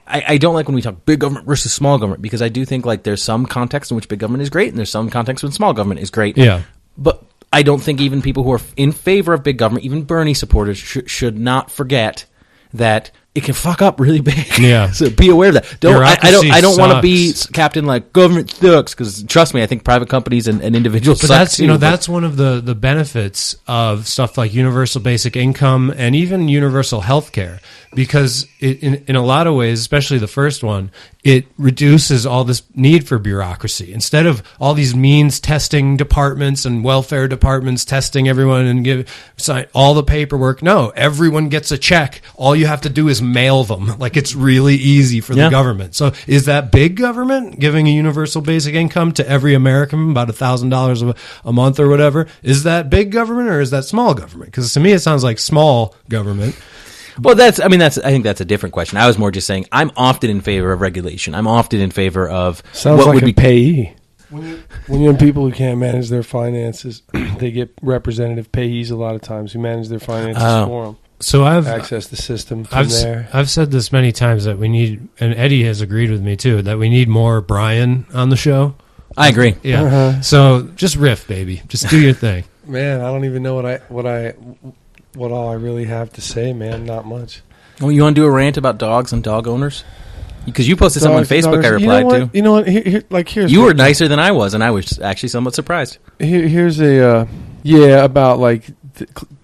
Speaker 4: I don't like when we talk big government versus small government, because I do think like there's some context in which big government is great and there's some context when small government is great.
Speaker 3: Yeah.
Speaker 4: But I don't think even people who are in favor of big government, even Bernie supporters, should not forget that it can fuck up really big.
Speaker 3: Yeah.
Speaker 4: So be aware of that.
Speaker 3: Bureaucracy
Speaker 4: I don't want to
Speaker 3: sucks.
Speaker 4: be captain like government sucks, because trust me, I think private companies and individuals
Speaker 3: But
Speaker 4: suck
Speaker 3: that's
Speaker 4: too,
Speaker 3: that's one of the benefits of stuff like universal basic income and even universal health care, because in a lot of ways, especially the first one, it reduces all this need for bureaucracy. Instead of all these means testing departments and welfare departments testing everyone and sign all the paperwork, no, everyone gets a check. All you have to do is mail them. Like it's really easy for the
Speaker 4: Yeah.
Speaker 3: government. So is that big government giving a universal basic income to every American, about $1,000 a month or whatever? Is that big government or is that small government? Because to me, it sounds like small government.
Speaker 4: Well, I think that's a different question. I was more just saying I'm often in favor of regulation. I'm often in favor of
Speaker 2: Sounds
Speaker 4: what
Speaker 2: like
Speaker 4: would
Speaker 2: a
Speaker 4: be
Speaker 2: payee. When you have people who can't manage their finances, they get representative payees a lot of times who manage their finances for them.
Speaker 3: So I've
Speaker 2: Access the system from there.
Speaker 3: I've said this many times that we need, and Eddie has agreed with me too, that we need more Bryan on the show.
Speaker 4: I agree.
Speaker 3: Yeah.
Speaker 2: Uh-huh.
Speaker 3: So just riff, baby. Just do your thing.
Speaker 2: Man, I don't even know what all I really have to say, man. Not much.
Speaker 4: Oh, you want to do a rant about dogs and dog owners? Because you posted something on Facebook I replied to.
Speaker 2: You know what? Here's
Speaker 4: You were nicer than I was, and I was actually somewhat surprised.
Speaker 2: Here's a about like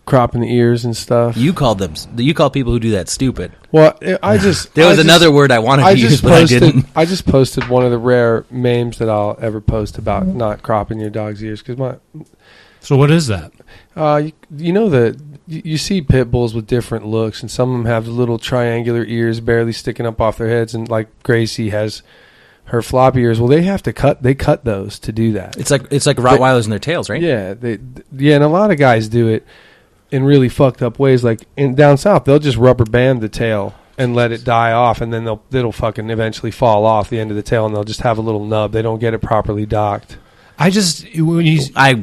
Speaker 2: cropping the ears and stuff.
Speaker 4: You called people who do that stupid.
Speaker 2: Well, I just
Speaker 4: There was another word I wanted to use, but I didn't.
Speaker 2: I just posted one of the rare memes that I'll ever post about not cropping your dog's ears, because
Speaker 3: So what is that?
Speaker 2: You see pit bulls with different looks, and some of them have little triangular ears barely sticking up off their heads, and like Gracie has her floppy ears. Well, they cut those to do that.
Speaker 4: It's like Rottweilers in their tails, right?
Speaker 2: Yeah, and a lot of guys do it in really fucked up ways. Like down south, they'll just rubber band the tail and let it die off, and then it'll fucking eventually fall off the end of the tail, and they'll just have a little nub. They don't get it properly docked.
Speaker 4: Reggie's got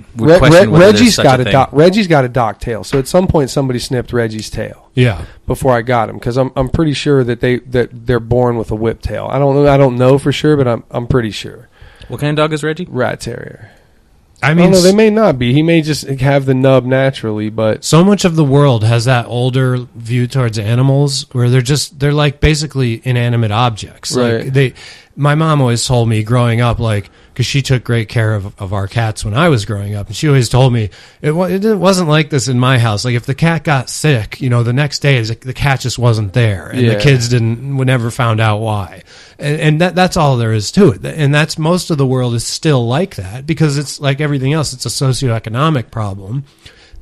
Speaker 2: a docked tail. So at some point somebody snipped Reggie's tail.
Speaker 3: Yeah.
Speaker 2: Before I got him, because I'm pretty sure that they're born with a whip tail. I don't know for sure, but I'm pretty sure.
Speaker 4: What kind of dog is Reggie?
Speaker 2: Rat terrier.
Speaker 3: I mean,
Speaker 2: they may not be. He may just have the nub naturally, but
Speaker 3: so much of the world has that older view towards animals where they're like basically inanimate objects.
Speaker 2: Right.
Speaker 3: Like my mom always told me growing up, like, because she took great care of our cats when I was growing up, and she always told me it wasn't like this in my house. Like if the cat got sick, the next day the cat just wasn't there, and the kids never found out why. And that's all there is to it. And that's most of the world is still like that because it's like everything else. It's a socioeconomic problem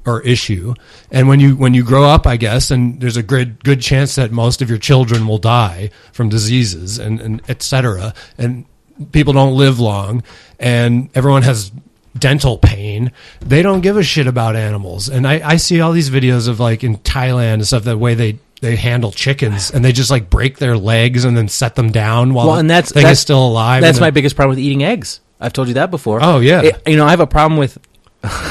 Speaker 3: or issue. And when you grow up, I guess, and there's a good chance that most of your children will die from diseases and et cetera. And people don't live long, and everyone has dental pain. They don't give a shit about animals. And I see all these videos of like in Thailand and stuff, the way they handle chickens, and they just like break their legs and then set them down while the thing is still alive.
Speaker 4: That's my biggest problem with eating eggs. I've told you that before.
Speaker 3: Oh yeah.
Speaker 4: I have a problem with.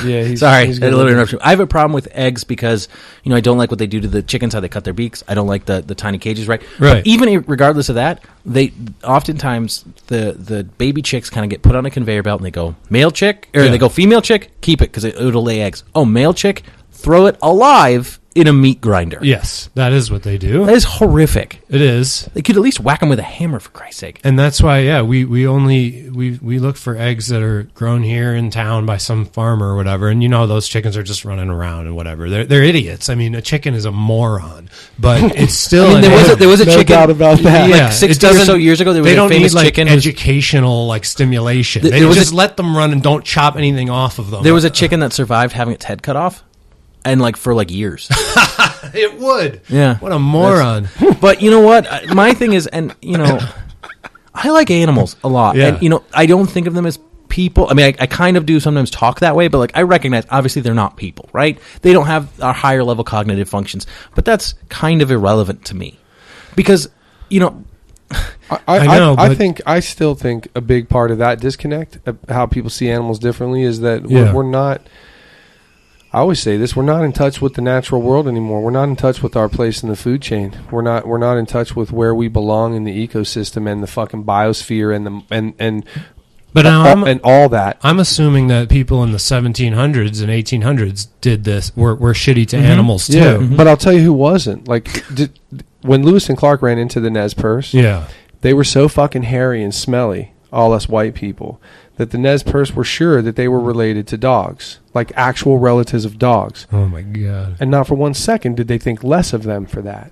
Speaker 2: Yeah,
Speaker 4: sorry, a little interruption. I have a problem with eggs because I don't like what they do to the chickens, how they cut their beaks. I don't like the tiny cages, right? But even regardless of that, they oftentimes the baby chicks kind of get put on a conveyor belt and they go male chick or they go female chick, keep it because it'll lay eggs. Oh, male chick, throw it alive in a meat grinder.
Speaker 3: Yes, that is what they do.
Speaker 4: That is horrific.
Speaker 3: It is.
Speaker 4: They could at least whack them with a hammer, for Christ's sake.
Speaker 3: And that's why, we look for eggs that are grown here in town by some farmer or whatever. And those chickens are just running around and whatever. They're idiots. I mean, a chicken is a moron, but it's still.
Speaker 4: There was a chicken
Speaker 2: doubt about that.
Speaker 3: Yeah,
Speaker 4: like 60 or so years ago. There was a famous chicken.
Speaker 3: Educational stimulation. They just let them run and don't chop anything off of them.
Speaker 4: There was a chicken that survived having its head cut off. And for years.
Speaker 3: It would.
Speaker 4: Yeah.
Speaker 3: What a moron.
Speaker 4: But you know what? My thing is, I like animals a lot.
Speaker 3: Yeah.
Speaker 4: And, I don't think of them as people. I mean, I kind of do sometimes talk that way, but I recognize, obviously, they're not people, right? They don't have our higher level cognitive functions. But that's kind of irrelevant to me. Because,
Speaker 2: I still think a big part of that disconnect, how people see animals differently, is that we're not. I always say this: we're not in touch with the natural world anymore. We're not in touch with our place in the food chain. We're not in touch with where we belong in the ecosystem and the fucking biosphere and all that.
Speaker 3: I'm assuming that people in the 1700s and 1800s did this. Were shitty to animals too.
Speaker 2: Yeah, but I'll tell you who wasn't. When Lewis and Clark ran into the Nez Perce, they were so fucking hairy and smelly, all us white people, that the Nez Perce were sure that they were related to dogs, like actual relatives of dogs.
Speaker 3: Oh, my God.
Speaker 2: And not for 1 second did they think less of them for that.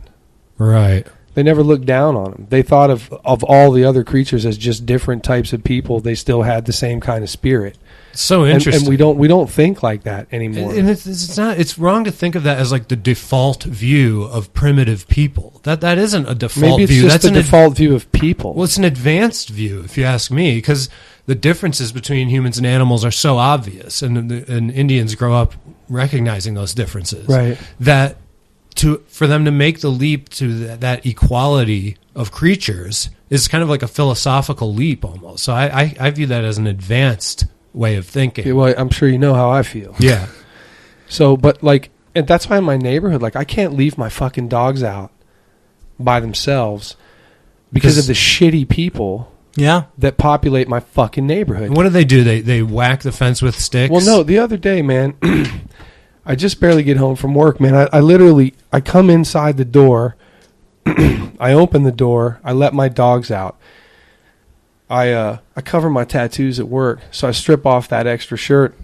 Speaker 3: Right.
Speaker 2: They never looked down on them. They thought of all the other creatures as just different types of people. They still had the same kind of spirit.
Speaker 3: So interesting.
Speaker 2: And we don't think like that anymore.
Speaker 3: And it's wrong to think of that as like the default view of primitive people. That isn't a default
Speaker 2: view.
Speaker 3: Maybe it's
Speaker 2: just the default view of people.
Speaker 3: Well, it's an advanced view, if you ask me, because the differences between humans and animals are so obvious, and Indians grow up recognizing those differences.
Speaker 2: Right.
Speaker 3: That for them to make the leap to that equality of creatures is kind of like a philosophical leap almost. So I view that as an advanced way of thinking.
Speaker 2: Yeah, well, I'm sure you know how I feel.
Speaker 3: Yeah.
Speaker 2: So, but and that's why in my neighborhood, I can't leave my fucking dogs out by themselves because of the shitty people.
Speaker 4: Yeah,
Speaker 2: that populate my fucking neighborhood.
Speaker 3: And what do? They whack the fence with sticks?
Speaker 2: Well, no, the other day, man, I just barely get home from work, man. I come inside the door, I open the door, I let my dogs out. I cover my tattoos at work, so I strip off that extra shirt.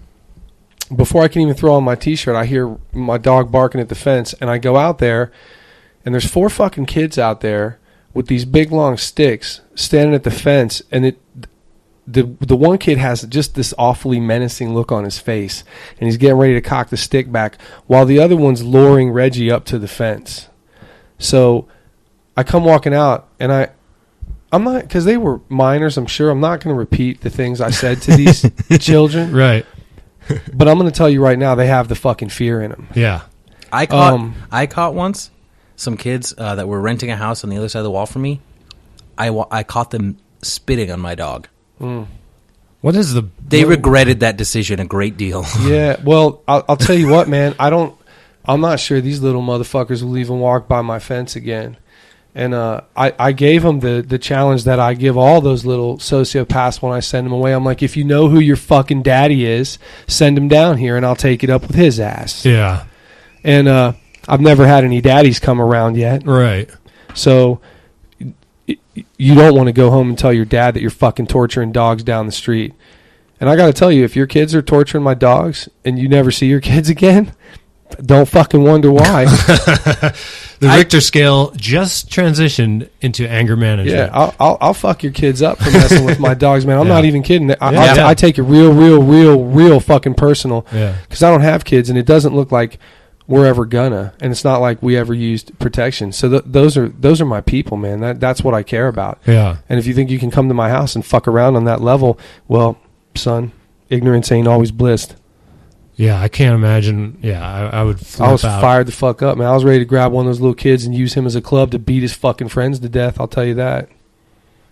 Speaker 2: Before I can even throw on my t-shirt, I hear my dog barking at the fence, and I go out there, and there's 4 fucking kids out there with these big long sticks standing at the fence, and the one kid has just this awfully menacing look on his face, and he's getting ready to cock the stick back, while the other one's luring Reggie up to the fence. So I come walking out, and I'm not, because they were minors, I'm sure. I'm not going to repeat the things I said to these children.
Speaker 3: Right.
Speaker 2: But I'm going to tell you right now, they have the fucking fear in them.
Speaker 3: Yeah.
Speaker 4: I caught once some kids that were renting a house on the other side of the wall from me. I caught them spitting on my dog.
Speaker 3: What is
Speaker 4: They regretted that decision a great deal.
Speaker 2: Yeah, well, I'll tell you what, man. I'm not sure these little motherfuckers will even walk by my fence again. And I gave them the challenge that I give all those little sociopaths when I send them away. I'm like, if you know who your fucking daddy is, send him down here, and I'll take it up with his ass.
Speaker 3: Yeah.
Speaker 2: And I've never had any daddies come around yet.
Speaker 3: Right.
Speaker 2: So you don't want to go home and tell your dad that you're fucking torturing dogs down the street. And I got to tell you, if your kids are torturing my dogs and you never see your kids again, don't fucking wonder why.
Speaker 3: The Richter scale just transitioned into anger management.
Speaker 2: Yeah, I'll fuck your kids up for messing with my dogs, man. I'm not even kidding.
Speaker 3: Yeah.
Speaker 2: I take it real fucking personal.
Speaker 3: Yeah.
Speaker 2: Because I don't have kids, and it doesn't look like we're ever gonna, and it's not like we ever used protection. So those are my people, man. That's what I care about.
Speaker 3: Yeah.
Speaker 2: And if you think you can come to my house and fuck around on that level, well, son, ignorance ain't always bliss.
Speaker 3: Yeah, I can't imagine. Yeah, I would flip
Speaker 2: I was
Speaker 3: out.
Speaker 2: fired the fuck up, man. I was ready to grab one of those little kids and use him as a club to beat his fucking friends to death. I'll tell you that.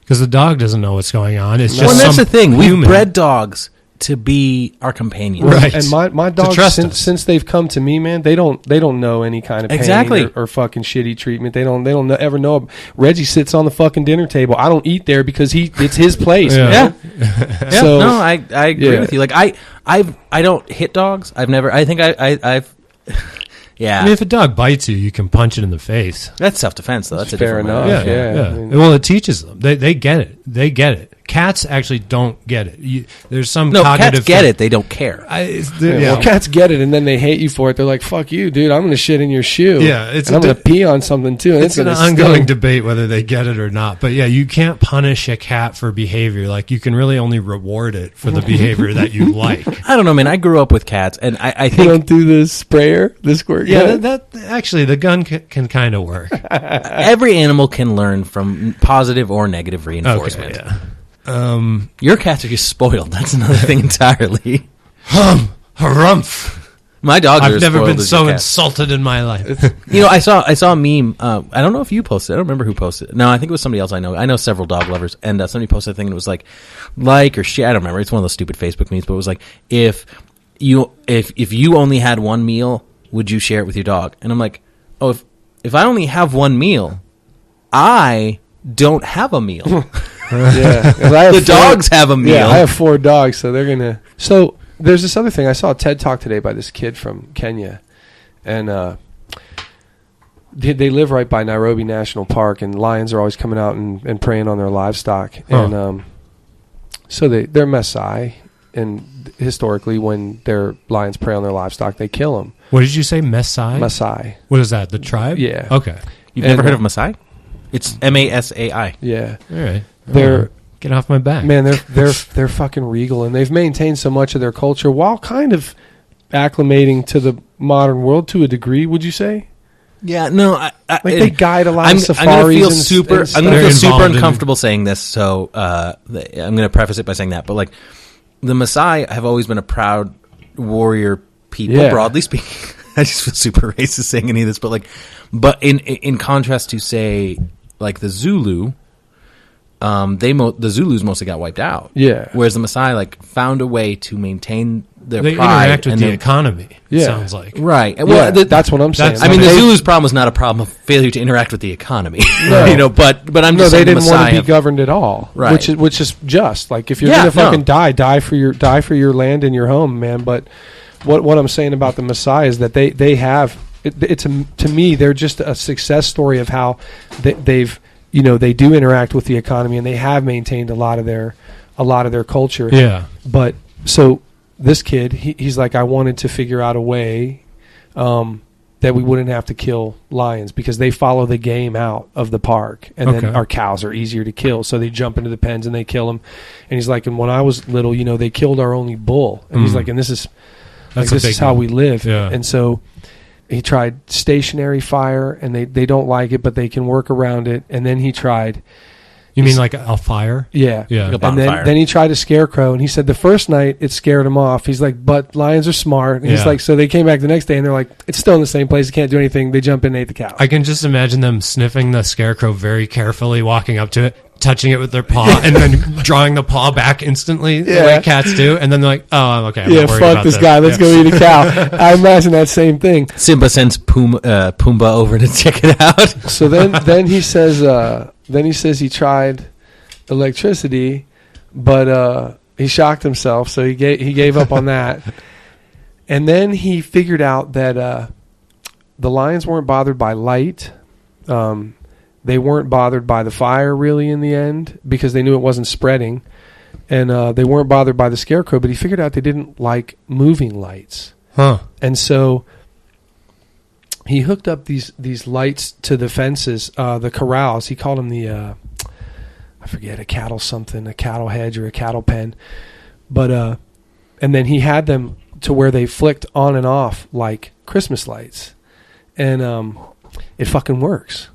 Speaker 3: Because the dog doesn't know what's going on. It's just
Speaker 4: well, and that's
Speaker 3: some
Speaker 4: the thing.
Speaker 3: human.
Speaker 4: We've bred dogs to be our companions.
Speaker 3: Right.
Speaker 2: And my dogs, since they've come to me, man, they don't know any kind of pain or fucking shitty treatment. They don't ever know. Reggie sits on the fucking dinner table. I don't eat there because it's his place.
Speaker 3: Yeah.
Speaker 4: Yeah.
Speaker 2: So,
Speaker 4: no, I agree with you. Like I don't hit dogs. I've never. I think I've. Yeah.
Speaker 3: I mean, if a dog bites you, you can punch it in the face.
Speaker 4: That's self-defense, though. That's a
Speaker 2: fair
Speaker 4: different
Speaker 2: enough.
Speaker 4: way.
Speaker 2: Yeah.
Speaker 3: I mean, well, it teaches them. They get it. They get it. Cats actually don't get it. There's some cognitive
Speaker 4: cats get it. They don't care.
Speaker 2: Well, cats get it, and then they hate you for it. They're like, "Fuck you, dude! I'm going to shit in your shoe.
Speaker 3: Yeah,
Speaker 2: and I'm going to pee on something too. And
Speaker 3: it's an
Speaker 2: gonna
Speaker 3: ongoing
Speaker 2: sting."
Speaker 3: debate whether they get it or not. But yeah, you can't punish a cat for behavior. Like you can really only reward it for the behavior that you like.
Speaker 4: I don't know, man. I grew up with cats, and I think
Speaker 2: you don't do the sprayer, the squirt.
Speaker 3: Yeah, that actually the gun can kind of work.
Speaker 4: Every animal can learn from positive or negative reinforcement.
Speaker 3: Okay, yeah.
Speaker 4: Your cats are just spoiled. That's another thing entirely.
Speaker 3: Harumph.
Speaker 4: My dogs are
Speaker 3: I've never
Speaker 4: spoiled
Speaker 3: been
Speaker 4: as
Speaker 3: so
Speaker 4: your cats.
Speaker 3: insulted in my life.
Speaker 4: You know, I saw a meme. I don't know if you posted it. I don't remember who posted it. No, I think it was somebody else I know. I know several dog lovers, and somebody posted a thing and it was like or shit. I don't remember. It's one of those stupid Facebook memes, but it was like, if you only had one meal, would you share it with your dog? And I'm like, oh, if I only have one meal, I don't have a meal.
Speaker 2: Yeah,
Speaker 4: the dogs have a meal.
Speaker 2: Yeah, I have 4 dogs, so they're gonna. So there's this other thing. I saw a TED Talk today by this kid from Kenya, and they live right by Nairobi National Park, and lions are always coming out and preying on their livestock. And so they're Maasai, and historically, when their lions prey on their livestock, they kill them.
Speaker 3: What did you say, Maasai?
Speaker 2: Maasai.
Speaker 3: What is that? The tribe?
Speaker 2: Yeah.
Speaker 3: Okay.
Speaker 4: You've never heard of Maasai? It's Masai.
Speaker 2: Yeah.
Speaker 3: All right. Get off my back,
Speaker 2: man. They're fucking regal, and they've maintained so much of their culture while kind of acclimating to the modern world to a degree. Would you say?
Speaker 4: Yeah, no.
Speaker 2: They guide a lot of safaris.
Speaker 4: I'm going to feel super
Speaker 3: involved
Speaker 4: uncomfortable saying this, so I'm going to preface it by saying that. But like, the Maasai have always been a proud warrior people, broadly speaking. I just feel super racist saying any of this, but in contrast to say like the Zulu. The Zulus mostly got wiped out.
Speaker 2: Yeah.
Speaker 4: Whereas the Maasai found a way to maintain their
Speaker 3: they
Speaker 4: pride.
Speaker 3: Interact with the economy. Yeah. Sounds like
Speaker 4: right.
Speaker 2: Well, that's what I'm saying.
Speaker 4: I mean, the Zulus' problem was not a problem of failure to interact with the economy. No. But I'm just saying
Speaker 2: they didn't want to be governed at all.
Speaker 4: Right.
Speaker 2: Which is just like if you're gonna fucking die for your land and your home, man. But what I'm saying about the Maasai is that they have it's to me they're just a success story of how they've. They do interact with the economy, and they have maintained a lot of their culture.
Speaker 3: Yeah.
Speaker 2: But so this kid, he's like, I wanted to figure out a way that we wouldn't have to kill lions because they follow the game out of the park, and then our cows are easier to kill, so they jump into the pens and they kill them. And he's like, and when I was little, they killed our only bull, and he's like, and this is how we live. And so he tried stationary fire, and they don't like it, but they can work around it. And then he tried.
Speaker 3: You mean like a fire?
Speaker 2: Yeah.
Speaker 4: Like a
Speaker 2: and then he tried a scarecrow, and he said the first night it scared him off. He's like, but lions are smart. And he's like, so they came back the next day, and they're like, it's still in the same place. It can't do anything. They jump in and ate the cow.
Speaker 3: I can just imagine them sniffing the scarecrow very carefully, walking up to it, touching it with their paw, and then drawing the paw back instantly, the way cats do. And then they're like, oh, I'm okay. I'm not worried
Speaker 2: fuck
Speaker 3: about
Speaker 2: this guy. Let's go eat a cow. I imagine that same thing.
Speaker 4: Simba sends Pumbaa over to check it out.
Speaker 2: So then he says he tried electricity, but he shocked himself, so he gave up on that. And then he figured out that the lions weren't bothered by light. They weren't bothered by the fire really in the end because they knew it wasn't spreading, and they weren't bothered by the scarecrow. But he figured out they didn't like moving lights, and so he hooked up these lights to the fences, the corrals. He called them the I forget, a cattle hedge or a cattle pen. But and then he had them to where they flicked on and off like Christmas lights. And it fucking works.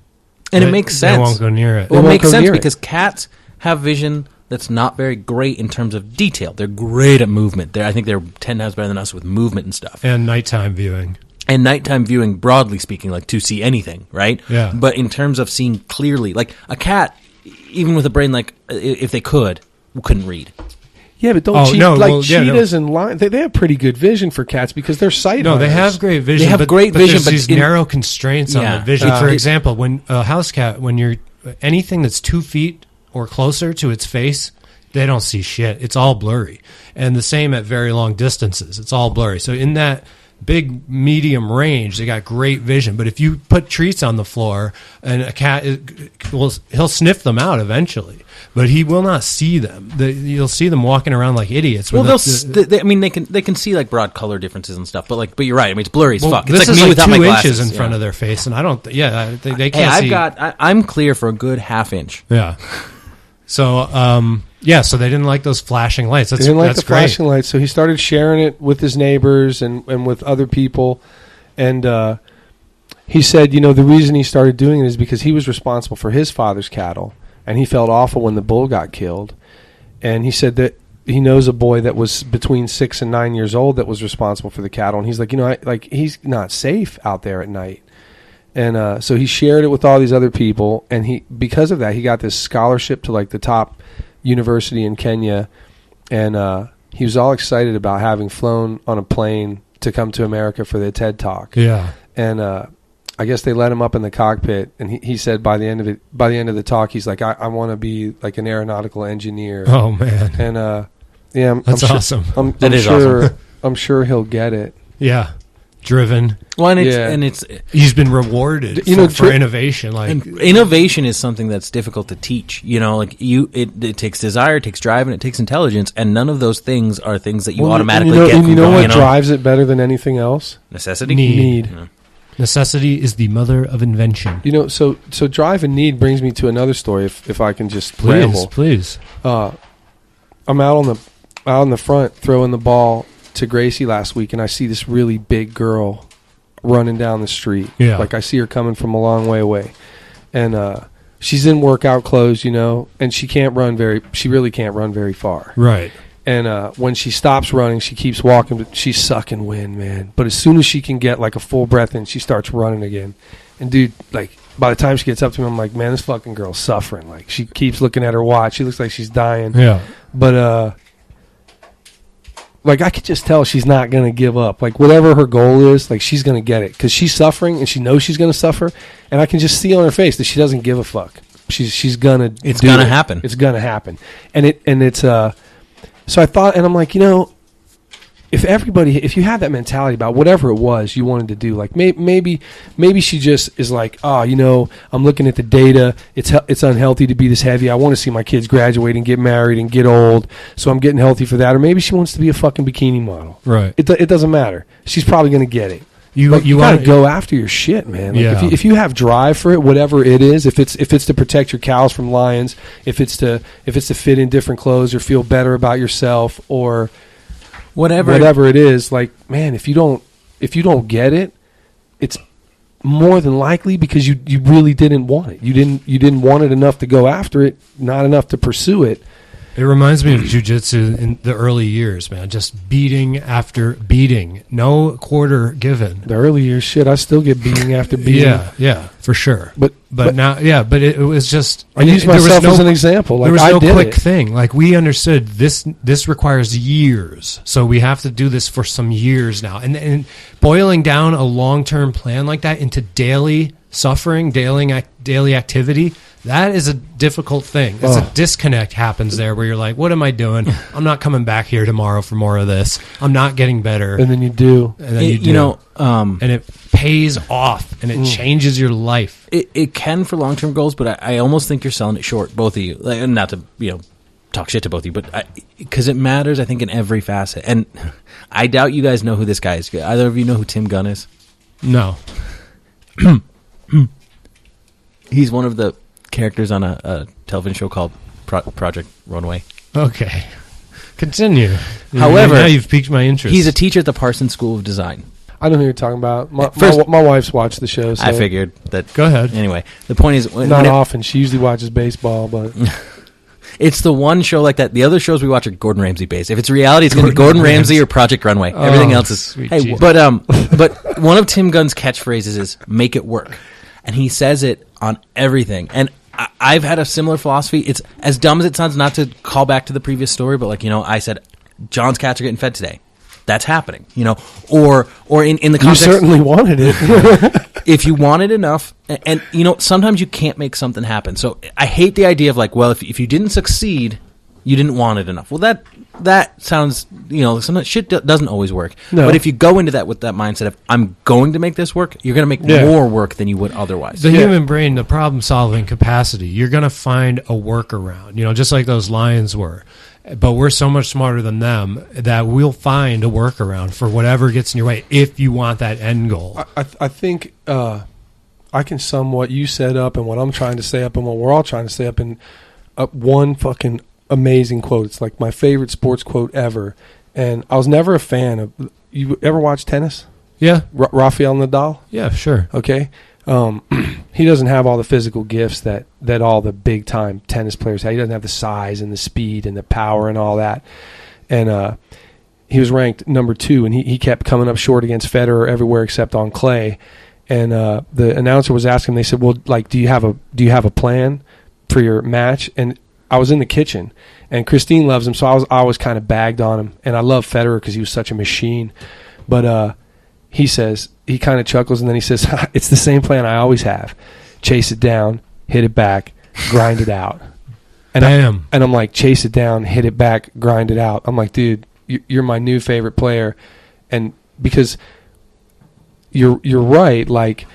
Speaker 4: And it makes sense.
Speaker 3: They won't go near it.
Speaker 4: Well, it makes sense because cats have vision that's not very great in terms of detail. They're great at movement. I think they're 10 times better than us with movement and stuff.
Speaker 3: And nighttime viewing.
Speaker 4: And nighttime viewing, broadly speaking, like to see anything, right?
Speaker 3: Yeah.
Speaker 4: But in terms of seeing clearly, like a cat, even with a brain like, if they couldn't read.
Speaker 2: Yeah, but cheetahs and lions, they have pretty good vision for cats because they're sight hunters.
Speaker 3: They have great vision.
Speaker 4: They have great vision,
Speaker 3: but these narrow constraints on the vision. For example, when a house cat, when you're anything that's 2 feet or closer to its face, they don't see shit. It's all blurry. And the same at very long distances. It's all blurry. So in that big medium range, they got great vision. But if you put treats on the floor, and a cat he'll sniff them out eventually, but he will not see them. You'll see them walking around like idiots.
Speaker 4: Well, they can see like broad color differences and stuff. But you're right. I mean, it's blurry as fuck. It's
Speaker 3: this
Speaker 4: like
Speaker 3: is
Speaker 4: me
Speaker 3: like
Speaker 4: without
Speaker 3: 2
Speaker 4: my
Speaker 3: inches
Speaker 4: glasses
Speaker 3: in front of their face, and I don't. They can't see.
Speaker 4: I'm clear for a good half inch.
Speaker 3: Yeah. So so they didn't like those flashing lights. They
Speaker 2: didn't like the flashing lights, so he started sharing it with his neighbors and with other people. And he said, the reason he started doing it is because he was responsible for his father's cattle, and he felt awful when the bull got killed. And he said that he knows a boy that was between 6 and 9 years old that was responsible for the cattle, and he's like, he's not safe out there at night. And so he shared it with all these other people, and because of that, he got this scholarship to like the top university in Kenya, and he was all excited about having flown on a plane to come to America for the TED Talk.
Speaker 3: Yeah.
Speaker 2: And I guess they let him up in the cockpit, and he said by the end of the talk, he's like, I want to be like an aeronautical engineer.
Speaker 3: Oh man.
Speaker 2: And
Speaker 3: that's awesome.
Speaker 2: Awesome. I'm sure he'll get it.
Speaker 3: Yeah. Driven.
Speaker 4: Well, and it's
Speaker 3: he's been rewarded for innovation. Like,
Speaker 4: and innovation is something that's difficult to teach. It takes desire, it takes drive, and it takes intelligence, and none of those things are things that you automatically get.
Speaker 2: And you know what drives it better than anything else?
Speaker 4: Necessity.
Speaker 2: Need.
Speaker 4: Yeah.
Speaker 3: Necessity is the mother of invention.
Speaker 2: So drive and need brings me to another story. If I can just ramble,
Speaker 3: please.
Speaker 2: I'm out on the front throwing the ball to Gracie last week, and I see this really big girl running down the street.
Speaker 3: Yeah.
Speaker 2: Like I see her coming from a long way away. And she's in workout clothes, and she really can't run very far.
Speaker 3: Right.
Speaker 2: And when she stops running, she keeps walking, but she's sucking wind, man. But as soon as she can get like a full breath in, she starts running again. And dude, like by the time she gets up to me, I'm like, man, this fucking girl's suffering. Like she keeps looking at her watch. She looks like she's dying.
Speaker 3: Yeah.
Speaker 2: But like I could just tell she's not going to give up. Like whatever her goal is, like she's going to get it because she's suffering and she knows she's going to suffer. And I can just see on her face that she doesn't give a fuck. She's gonna.
Speaker 4: It's gonna happen.
Speaker 2: It's gonna happen. And it's So I thought, and I'm like, if you had that mentality about whatever it was you wanted to do, like maybe she just is like, I'm looking at the data. It's unhealthy to be this heavy. I want to see my kids graduate and get married and get old, so I'm getting healthy for that. Or maybe she wants to be a fucking bikini model.
Speaker 3: Right.
Speaker 2: It doesn't matter. She's probably going to get it.
Speaker 3: You
Speaker 2: got to go after your shit, man. Like if you have drive for it, whatever it is, if it's to protect your cows from lions, if it's to fit in different clothes or feel better about yourself or whatever it is, like, man, if you don't get it, it's more than likely because you really didn't want it. You didn't want it enough to go after it, not enough to pursue it.
Speaker 3: It reminds me of jiu-jitsu in the early years, man. Just beating after beating. No quarter given.
Speaker 2: The early years, shit, I still get beating after beating.
Speaker 3: Yeah, for sure.
Speaker 2: But
Speaker 3: now, but it was just...
Speaker 2: I use myself as an example. Like,
Speaker 3: there was no quick thing. Like, we understood this requires years. So we have to do this for some years now. And boiling down a long-term plan like that into daily suffering, daily activity... That is a difficult thing. It's a disconnect happens there where you're like, what am I doing? I'm not coming back here tomorrow for more of this. I'm not getting better.
Speaker 2: And then you do.
Speaker 3: And then you do. And it pays off and it changes your life.
Speaker 4: It can for long-term goals, but I almost think you're selling it short, both of you. Like, not to, talk shit to both of you, but because it matters, I think, in every facet. And I doubt you guys know who this guy is. Either of you know who Tim Gunn is?
Speaker 3: No.
Speaker 4: He's one of the characters on a television show called Project Runway.
Speaker 3: Okay. Continue.
Speaker 4: However,
Speaker 3: now you've piqued my interest.
Speaker 4: He's a teacher at the Parsons School of Design.
Speaker 2: I know who you're talking about. My wife's watched the show. So.
Speaker 4: I figured that.
Speaker 3: Go ahead.
Speaker 4: Anyway, the point is...
Speaker 2: Not often. She usually watches baseball, but...
Speaker 4: It's the one show like that. The other shows we watch are Gordon Ramsay based. If it's reality, it's going to be Gordon Ramsay or Project Runway. Everything else is... Hey, but one of Tim Gunn's catchphrases is, make it work. And he says it on everything. And I've had a similar philosophy. It's as dumb as it sounds, not to call back to the previous story, but I said, John's cats are getting fed today. That's happening, or in the context.
Speaker 2: You certainly wanted it.
Speaker 4: If you want it enough, and sometimes you can't make something happen. So I hate the idea of like, well, if you didn't succeed, you didn't want it enough. Well, that sounds, sometimes shit doesn't always work. No. But if you go into that with that mindset of, I'm going to make this work, you're going to make more work than you would otherwise.
Speaker 3: The human brain, the problem-solving capacity, you're going to find a workaround, just like those lions were. But we're so much smarter than them that we'll find a workaround for whatever gets in your way if you want that end goal.
Speaker 2: I think I can sum what you set up and what I'm trying to say up and what we're all trying to say up in one fucking amazing quote. It's like my favorite sports quote ever. And I was never a fan of... You ever watch tennis?
Speaker 3: Yeah.
Speaker 2: Rafael Nadal?
Speaker 3: Yeah, sure.
Speaker 2: Okay. He doesn't have all the physical gifts that all the big time tennis players have. He doesn't have the size and the speed and the power and all that. And he was ranked number 2, and he kept coming up short against Federer everywhere except on clay. And the announcer was asking him. They said, "Well, like, do you have a plan for your match?" And I was in the kitchen, and Christine loves him, so I was kind of bagged on him. And I love Federer because he was such a machine. But he kind of chuckles, and then he says, "It's the same plan I always have: chase it down, hit it back, grind it out." And I'm like, chase it down, hit it back, grind it out. I'm like, dude, you're my new favorite player, and because you're right. Like,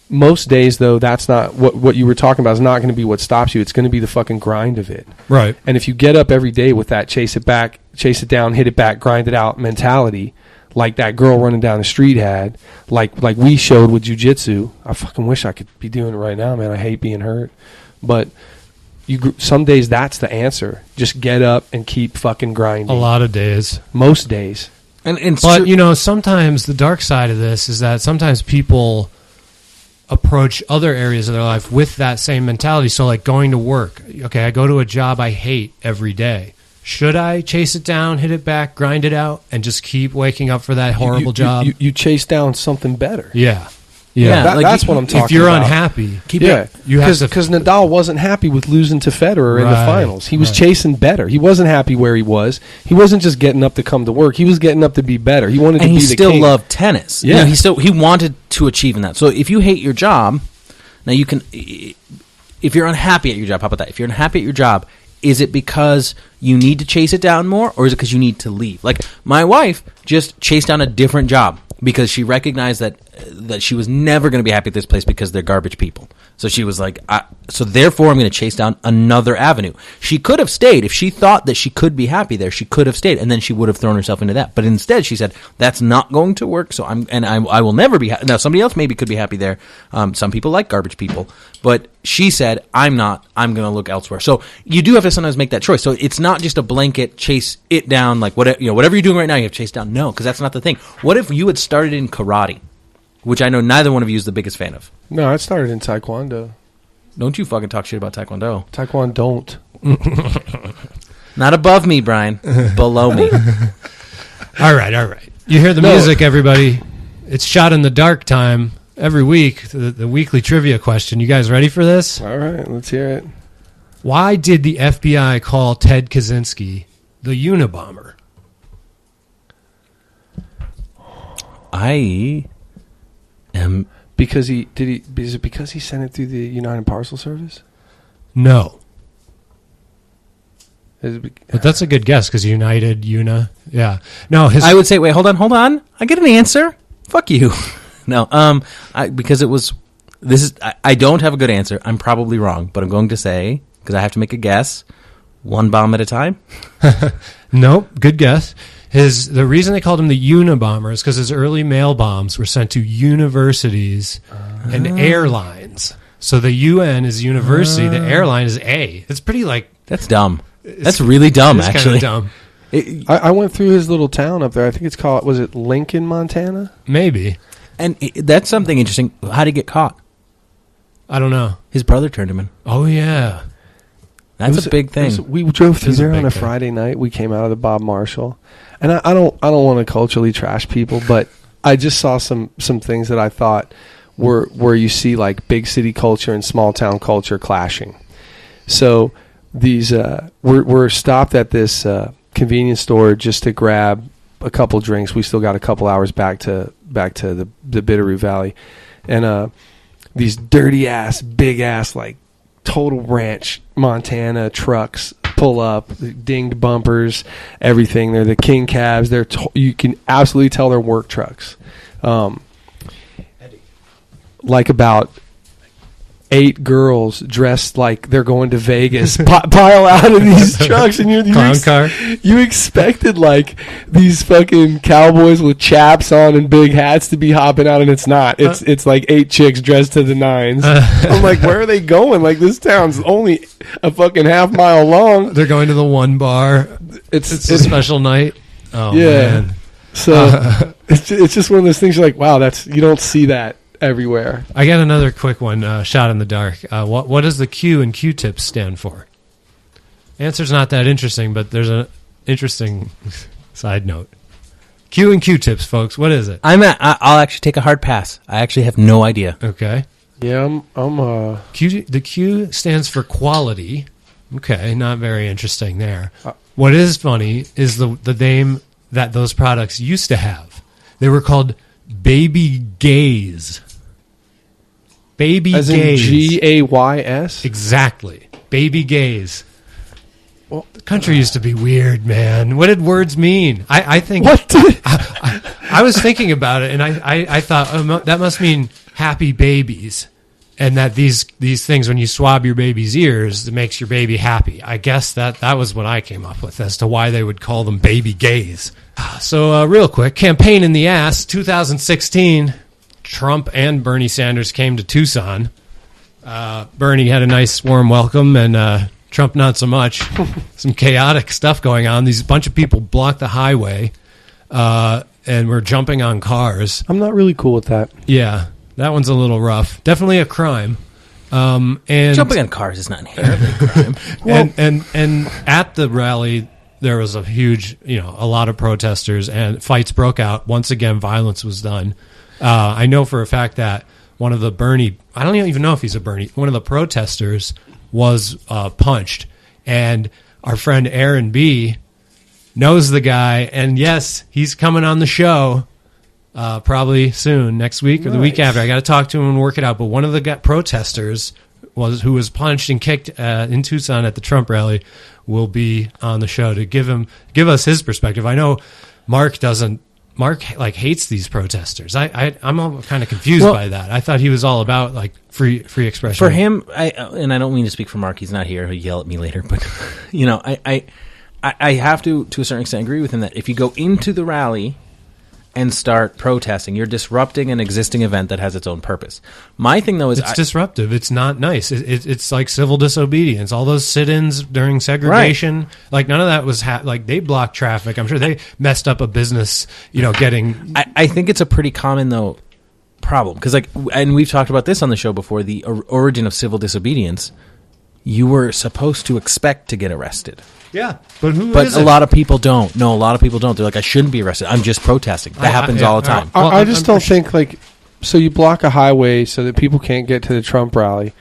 Speaker 2: most days, though, that's not what you were talking about. Is not going to be what stops you. It's going to be the fucking grind of it.
Speaker 3: Right.
Speaker 2: And if you get up every day with that chase it back, chase it down, hit it back, grind it out mentality, like that girl running down the street had, like we showed with jiu-jitsu. I fucking wish I could be doing it right now, man. I hate being hurt. But some days that's the answer. Just get up and keep fucking grinding.
Speaker 3: A lot of days.
Speaker 2: Most days.
Speaker 3: But, sometimes the dark side of this is that sometimes people approach other areas of their life with that same mentality. So, like going to work. Okay, I go to a job I hate every day. Should I chase it down, hit it back, grind it out, and just keep waking up for that horrible job?
Speaker 2: You chase down something better.
Speaker 3: Yeah.
Speaker 2: That's what I'm talking about.
Speaker 3: If you're unhappy,
Speaker 2: because Nadal wasn't happy with losing to Federer in the finals. He was chasing better. He wasn't happy where he was. He wasn't just getting up to come to work. He was getting up to be better. He wanted to be the king.
Speaker 4: And he still loved tennis. Yeah, he wanted to achieve in that. So if you hate your job, now you can. If you're unhappy at your job, how about that? If you're unhappy at your job, is it because you need to chase it down more, or is it because you need to leave? Like, my wife just chased down a different job because she recognized that she was never going to be happy at this place because they're garbage people. So she was like, so therefore I'm going to chase down another avenue. She could have stayed. If she thought that she could be happy there, she could have stayed, and then she would have thrown herself into that. But instead she said, that's not going to work, so I will never be happy. Now, somebody else maybe could be happy there. Some people like garbage people. But she said, I'm not. I'm going to look elsewhere. So you do have to sometimes make that choice. So it's not just a blanket chase it down, like whatever you're doing right now, you have to chase down. No, because that's not the thing. What if you had started in karate, which I know neither one of you is the biggest fan of?
Speaker 2: No, I started in Taekwondo.
Speaker 4: Don't you fucking talk shit about Taekwondo.
Speaker 2: Taekwondo don't.
Speaker 4: Not above me, Brian. Below me.
Speaker 3: All right. You hear the music, everybody. It's Shot in the Dark time every week, the weekly trivia question. You guys ready for this?
Speaker 2: All right, let's hear it.
Speaker 3: Why did the FBI call Ted Kaczynski the Unabomber?
Speaker 4: I am...
Speaker 2: Is it because he sent it through the United Parcel Service?
Speaker 3: No. But that's a good guess, because United, yeah. No,
Speaker 4: I would say, wait, hold on. I get an answer. Fuck you. No, because it was, I don't have a good answer. I'm probably wrong, but I'm going to say, because I have to make a guess, one bomb at a time.
Speaker 3: Nope, good guess. The reason they called him the Unabomber is because his early mail bombs were sent to universities and airlines. So the UN is university, the airline is A. It's pretty
Speaker 4: that's dumb. That's really dumb, actually.
Speaker 3: Dumb.
Speaker 2: I went through his little town up there. I think it's called, was it Lincoln, Montana?
Speaker 3: Maybe.
Speaker 4: And that's something interesting. How did he get caught?
Speaker 3: I don't know.
Speaker 4: His brother turned him in.
Speaker 3: Oh, yeah.
Speaker 4: That's a big thing.
Speaker 2: We drove through there on a Friday night. We came out of the Bob Marshall. And I don't want to culturally trash people, but I just saw some things that I thought were where you see like big city culture and small town culture clashing. So these we're stopped at this convenience store just to grab a couple drinks. We still got a couple hours back to the Bitterroot Valley, and these dirty ass, big ass, like total ranch Montana trucks pull up, dinged bumpers, everything. They're the king cabs. You can absolutely tell they're work trucks. Like about 8 girls dressed like they're going to Vegas pile out of these trucks, and you expected like these fucking cowboys with chaps on and big hats to be hopping out, and it's not. It's like 8 chicks dressed to the nines. I'm like, where are they going? Like, this town's only a fucking half mile long.
Speaker 3: They're going to the one bar. It's a special night. Oh yeah. Man.
Speaker 2: So it's just one of those things. You're like, wow, you don't see that everywhere.
Speaker 3: I got another quick one, Shot in the Dark. What does the Q in Q-tips stand for? Answer's not that interesting, but there's an interesting side note. Q in Q-tips, folks. What is it?
Speaker 4: I'll actually take a hard pass. I actually have no idea.
Speaker 3: Okay.
Speaker 2: Yeah,
Speaker 3: The Q stands for quality. Okay, not very interesting there. What is funny is the name that those products used to have. They were called Baby Gays. Baby
Speaker 2: As
Speaker 3: Gays.
Speaker 2: In Gays?
Speaker 3: Exactly. Baby Gays. Well, the country used to be weird, man. What did words mean? I think...
Speaker 2: What did...
Speaker 3: I was thinking about it, and I thought, that must mean happy babies. And that these things, when you swab your baby's ears, it makes your baby happy. I guess that was what I came up with as to why they would call them Baby Gays. So real quick, campaign in the ass, 2016... Trump and Bernie Sanders came to Tucson. Bernie had a nice warm welcome, and Trump not so much. Some chaotic stuff going on. These bunch of people blocked the highway, and were jumping on cars.
Speaker 2: I'm not really cool with that.
Speaker 3: Yeah, that one's a little rough. Definitely a crime. And
Speaker 4: jumping on cars is not inherently a crime.
Speaker 3: Well, and at the rally, there was a huge, a lot of protesters, and fights broke out. Once again, violence was done. I know for a fact that one of the Bernie, I don't even know if he's a Bernie, one of the protesters was punched. And our friend Aaron B. knows the guy. And yes, he's coming on the show probably soon, next week or the week after. I got to talk to him and work it out. But one of the protesters who was punched and kicked in Tucson at the Trump rally will be on the show to give us his perspective. I know Mark doesn't Mark like hates these protesters. I'm all kind of confused by that. I thought he was all about like free expression.
Speaker 4: For him, and I don't mean to speak for Mark. He's not here. He'll yell at me later. But I have to a certain extent agree with him that if you go into the rally and start protesting, you're disrupting an existing event that has its own purpose. My thing, though, is
Speaker 3: it's disruptive. It's not nice. It's like civil disobedience. All those sit-ins during segregation, right. Like none of that was like they blocked traffic. I'm sure they messed up a business. Getting.
Speaker 4: I think it's a pretty common though problem because and we've talked about this on the show before. The origin of civil disobedience. You were supposed to expect to get arrested.
Speaker 3: Yeah, but
Speaker 4: a lot of people don't. No, a lot of people don't. They're like, I shouldn't be arrested. I'm just protesting. That happens all the time.
Speaker 2: I just don't think like, so you block a highway so that people can't get to the Trump rally.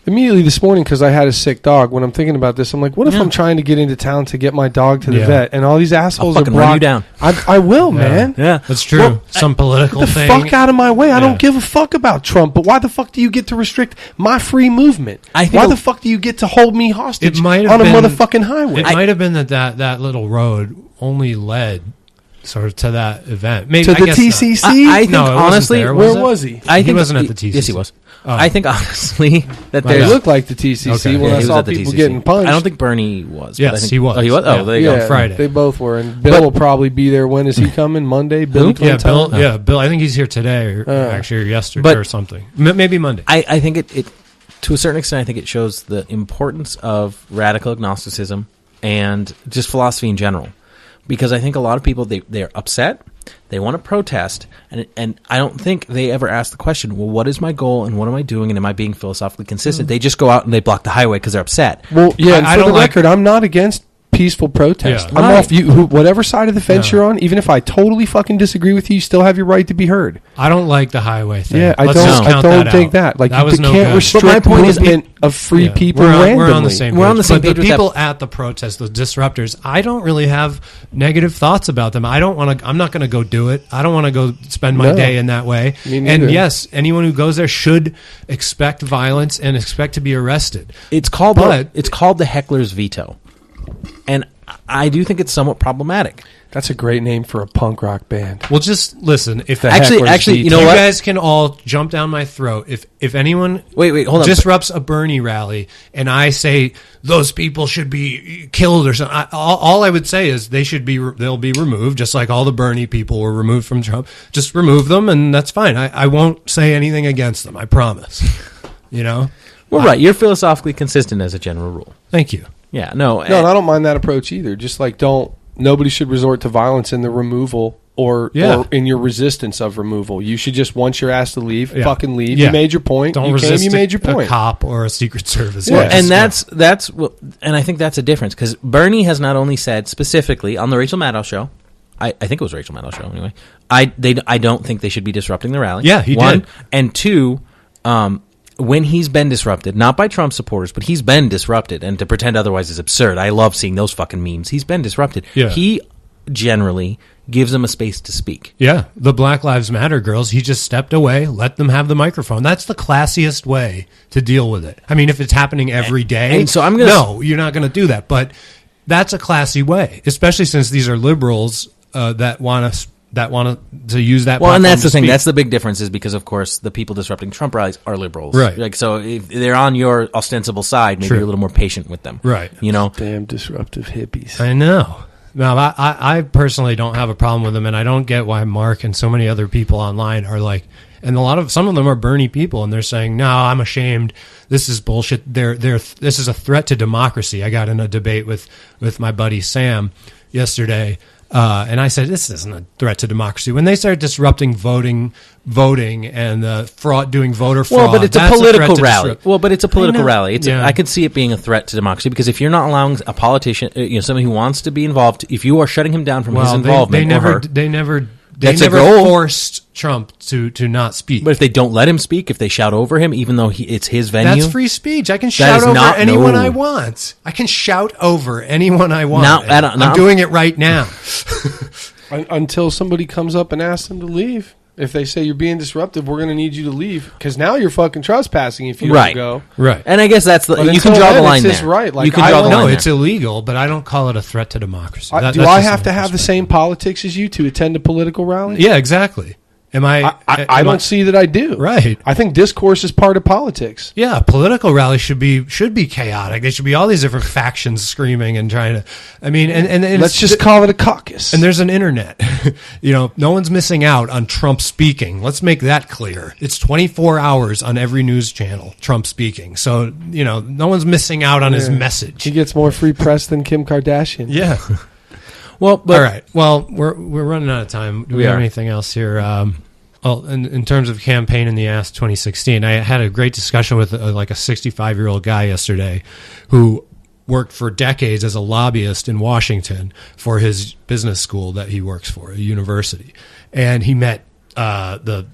Speaker 2: Immediately this morning, because I had a sick dog, when I'm thinking about this, I'm like, what if I'm trying to get into town to get my dog to the vet, and all these assholes
Speaker 4: I'll
Speaker 2: are
Speaker 4: fucking
Speaker 2: blocking?
Speaker 4: run you down.
Speaker 2: I will, man.
Speaker 4: Yeah,
Speaker 3: that's true. Well, some political
Speaker 2: get the
Speaker 3: thing.
Speaker 2: Fuck out of my way. I don't give a fuck about Trump, but why the fuck do you get to restrict my free movement? Why the fuck do you get to hold me hostage on a motherfucking highway?
Speaker 3: It might have been that little road only led sort of to that event. Maybe
Speaker 2: to the TCC?
Speaker 4: I think honestly,
Speaker 2: where was he?
Speaker 3: He wasn't at the TCC.
Speaker 4: Yes, he was. Oh. I think honestly that
Speaker 2: they looked like the TCC when I saw people getting punched.
Speaker 4: I don't think Bernie was.
Speaker 3: Yes,
Speaker 4: but
Speaker 3: he was.
Speaker 4: Oh, he was. Oh, there you go.
Speaker 3: Friday.
Speaker 2: They both were, and Bill will probably be there. When is he coming? Monday. Bill.
Speaker 3: Bill. Yeah, Bill. I think he's here today, or actually, or yesterday, or something. Maybe Monday.
Speaker 4: I think it to a certain extent. I think it shows the importance of radical agnosticism and just philosophy in general, because I think a lot of people they're upset. They want to protest, and I don't think they ever ask the question, well, what is my goal, and what am I doing, and am I being philosophically consistent? They just go out and they block the highway because they're upset.
Speaker 2: Well, yeah, and for the record, I'm not against peaceful protest. I'm off you, whatever side of the fence you're on, even if I totally fucking disagree with you, you still have your right to be heard.
Speaker 3: I don't like the highway thing.
Speaker 2: Yeah, I don't think that. Like, you can't restrict movement of free people randomly.
Speaker 3: We're on the same page.
Speaker 4: We're on the same
Speaker 3: page.
Speaker 4: But
Speaker 3: the people at the protest, the disruptors, I don't really have negative thoughts about them. I'm not going to go do it. I don't want to go spend my day in that way. And yes, anyone who goes there should expect violence and expect to be arrested.
Speaker 4: It's called the heckler's veto. And I do think it's somewhat problematic.
Speaker 2: That's a great name for a punk rock band.
Speaker 3: Well, just listen. If
Speaker 4: actually, you know what?
Speaker 3: You guys can all jump down my throat. If anyone
Speaker 4: hold on.
Speaker 3: disrupts a Bernie rally and I say those people should be killed or something, all I would say is they'll be removed, just like all the Bernie people were removed from Trump. Just remove them, and that's fine. I won't say anything against them. I promise. Well,
Speaker 4: right. You're philosophically consistent as a general rule.
Speaker 3: Thank you.
Speaker 4: Yeah, no,
Speaker 2: and I don't mind that approach either. Just like nobody should resort to violence in the removal or in your resistance of removal. You should just, once you're asked to leave, fucking leave. You made your point.
Speaker 3: Don't resist you made your point. A cop or a Secret Service.
Speaker 4: Yeah. And and I think that's a difference, because Bernie has not only said specifically on the Rachel Maddow show, I think it was Rachel Maddow show anyway, I don't think they should be disrupting the rally.
Speaker 3: Yeah, he did.
Speaker 4: And two, when he's been disrupted, not by Trump supporters, but he's been disrupted, and to pretend otherwise is absurd. I love seeing those fucking memes. He's been disrupted.
Speaker 3: Yeah.
Speaker 4: He generally gives them a space to speak.
Speaker 3: Yeah, the Black Lives Matter girls, he just stepped away, let them have the microphone. That's the classiest way to deal with it. I mean, if it's happening every day,
Speaker 4: and so
Speaker 3: no, you're not going to do that. But that's a classy way, especially since these are liberals that want to use that.
Speaker 4: Well, and that's the thing. That's the big difference, is because, of course, the people disrupting Trump rallies are liberals,
Speaker 3: right?
Speaker 4: Like, so if they're on your ostensible side, maybe you're a little more patient with them,
Speaker 3: right?
Speaker 2: Damn disruptive hippies.
Speaker 3: I know. No, I personally don't have a problem with them, and I don't get why Mark and so many other people online are like, and some of them are Bernie people, and they're saying, "No, I'm ashamed. This is bullshit. This is a threat to democracy." I got in a debate with my buddy Sam yesterday. And I said, this isn't a threat to democracy. When they start disrupting voting and fraud, doing voter fraud.
Speaker 4: Well, but it's a political rally. I could see it being a threat to democracy, because if you're not allowing a politician, somebody who wants to be involved, if you are shutting him down from his involvement,
Speaker 3: they never forced Trump to not speak.
Speaker 4: But if they don't let him speak, if they shout over him, even though it's his venue,
Speaker 3: that's free speech. I can shout over anyone I want. I can shout over anyone I want. I'm doing it right now.
Speaker 2: Until somebody comes up and asks them to leave. If they say you're being disruptive, we're going to need you to leave because now you're fucking trespassing if you
Speaker 4: Right.
Speaker 2: don't go.
Speaker 3: Right.
Speaker 4: And I guess that's
Speaker 2: But
Speaker 4: you can
Speaker 2: until
Speaker 4: draw the
Speaker 2: then,
Speaker 4: line
Speaker 2: it's
Speaker 4: there.
Speaker 2: just right. Like,
Speaker 4: you can draw the line
Speaker 3: No,
Speaker 4: there.
Speaker 3: it's illegal, but I don't call it a threat to democracy.
Speaker 2: Do
Speaker 3: That's
Speaker 2: I
Speaker 3: just
Speaker 2: have
Speaker 3: my
Speaker 2: to have the
Speaker 3: perspective.
Speaker 2: same politics as you to attend a political rally?
Speaker 3: Yeah, exactly.
Speaker 2: I don't see that I do.
Speaker 3: Right.
Speaker 2: I think discourse is part of politics.
Speaker 3: Yeah, a political rally should be chaotic. There should be all these different factions screaming and trying to. I mean, and
Speaker 2: Let's just call it a caucus.
Speaker 3: And there's an internet. No one's missing out on Trump speaking. Let's make that clear. It's 24 hours on every news channel, Trump speaking. So, no one's missing out on his message.
Speaker 2: He gets more free press than Kim Kardashian.
Speaker 3: Yeah. Well, all right. Well, we're running out of time. Do we have anything else here? Well, in terms of campaign in the ass 2016, I had a great discussion with a 65-year-old guy yesterday who worked for decades as a lobbyist in Washington for his business school that he works for, a university. And he met the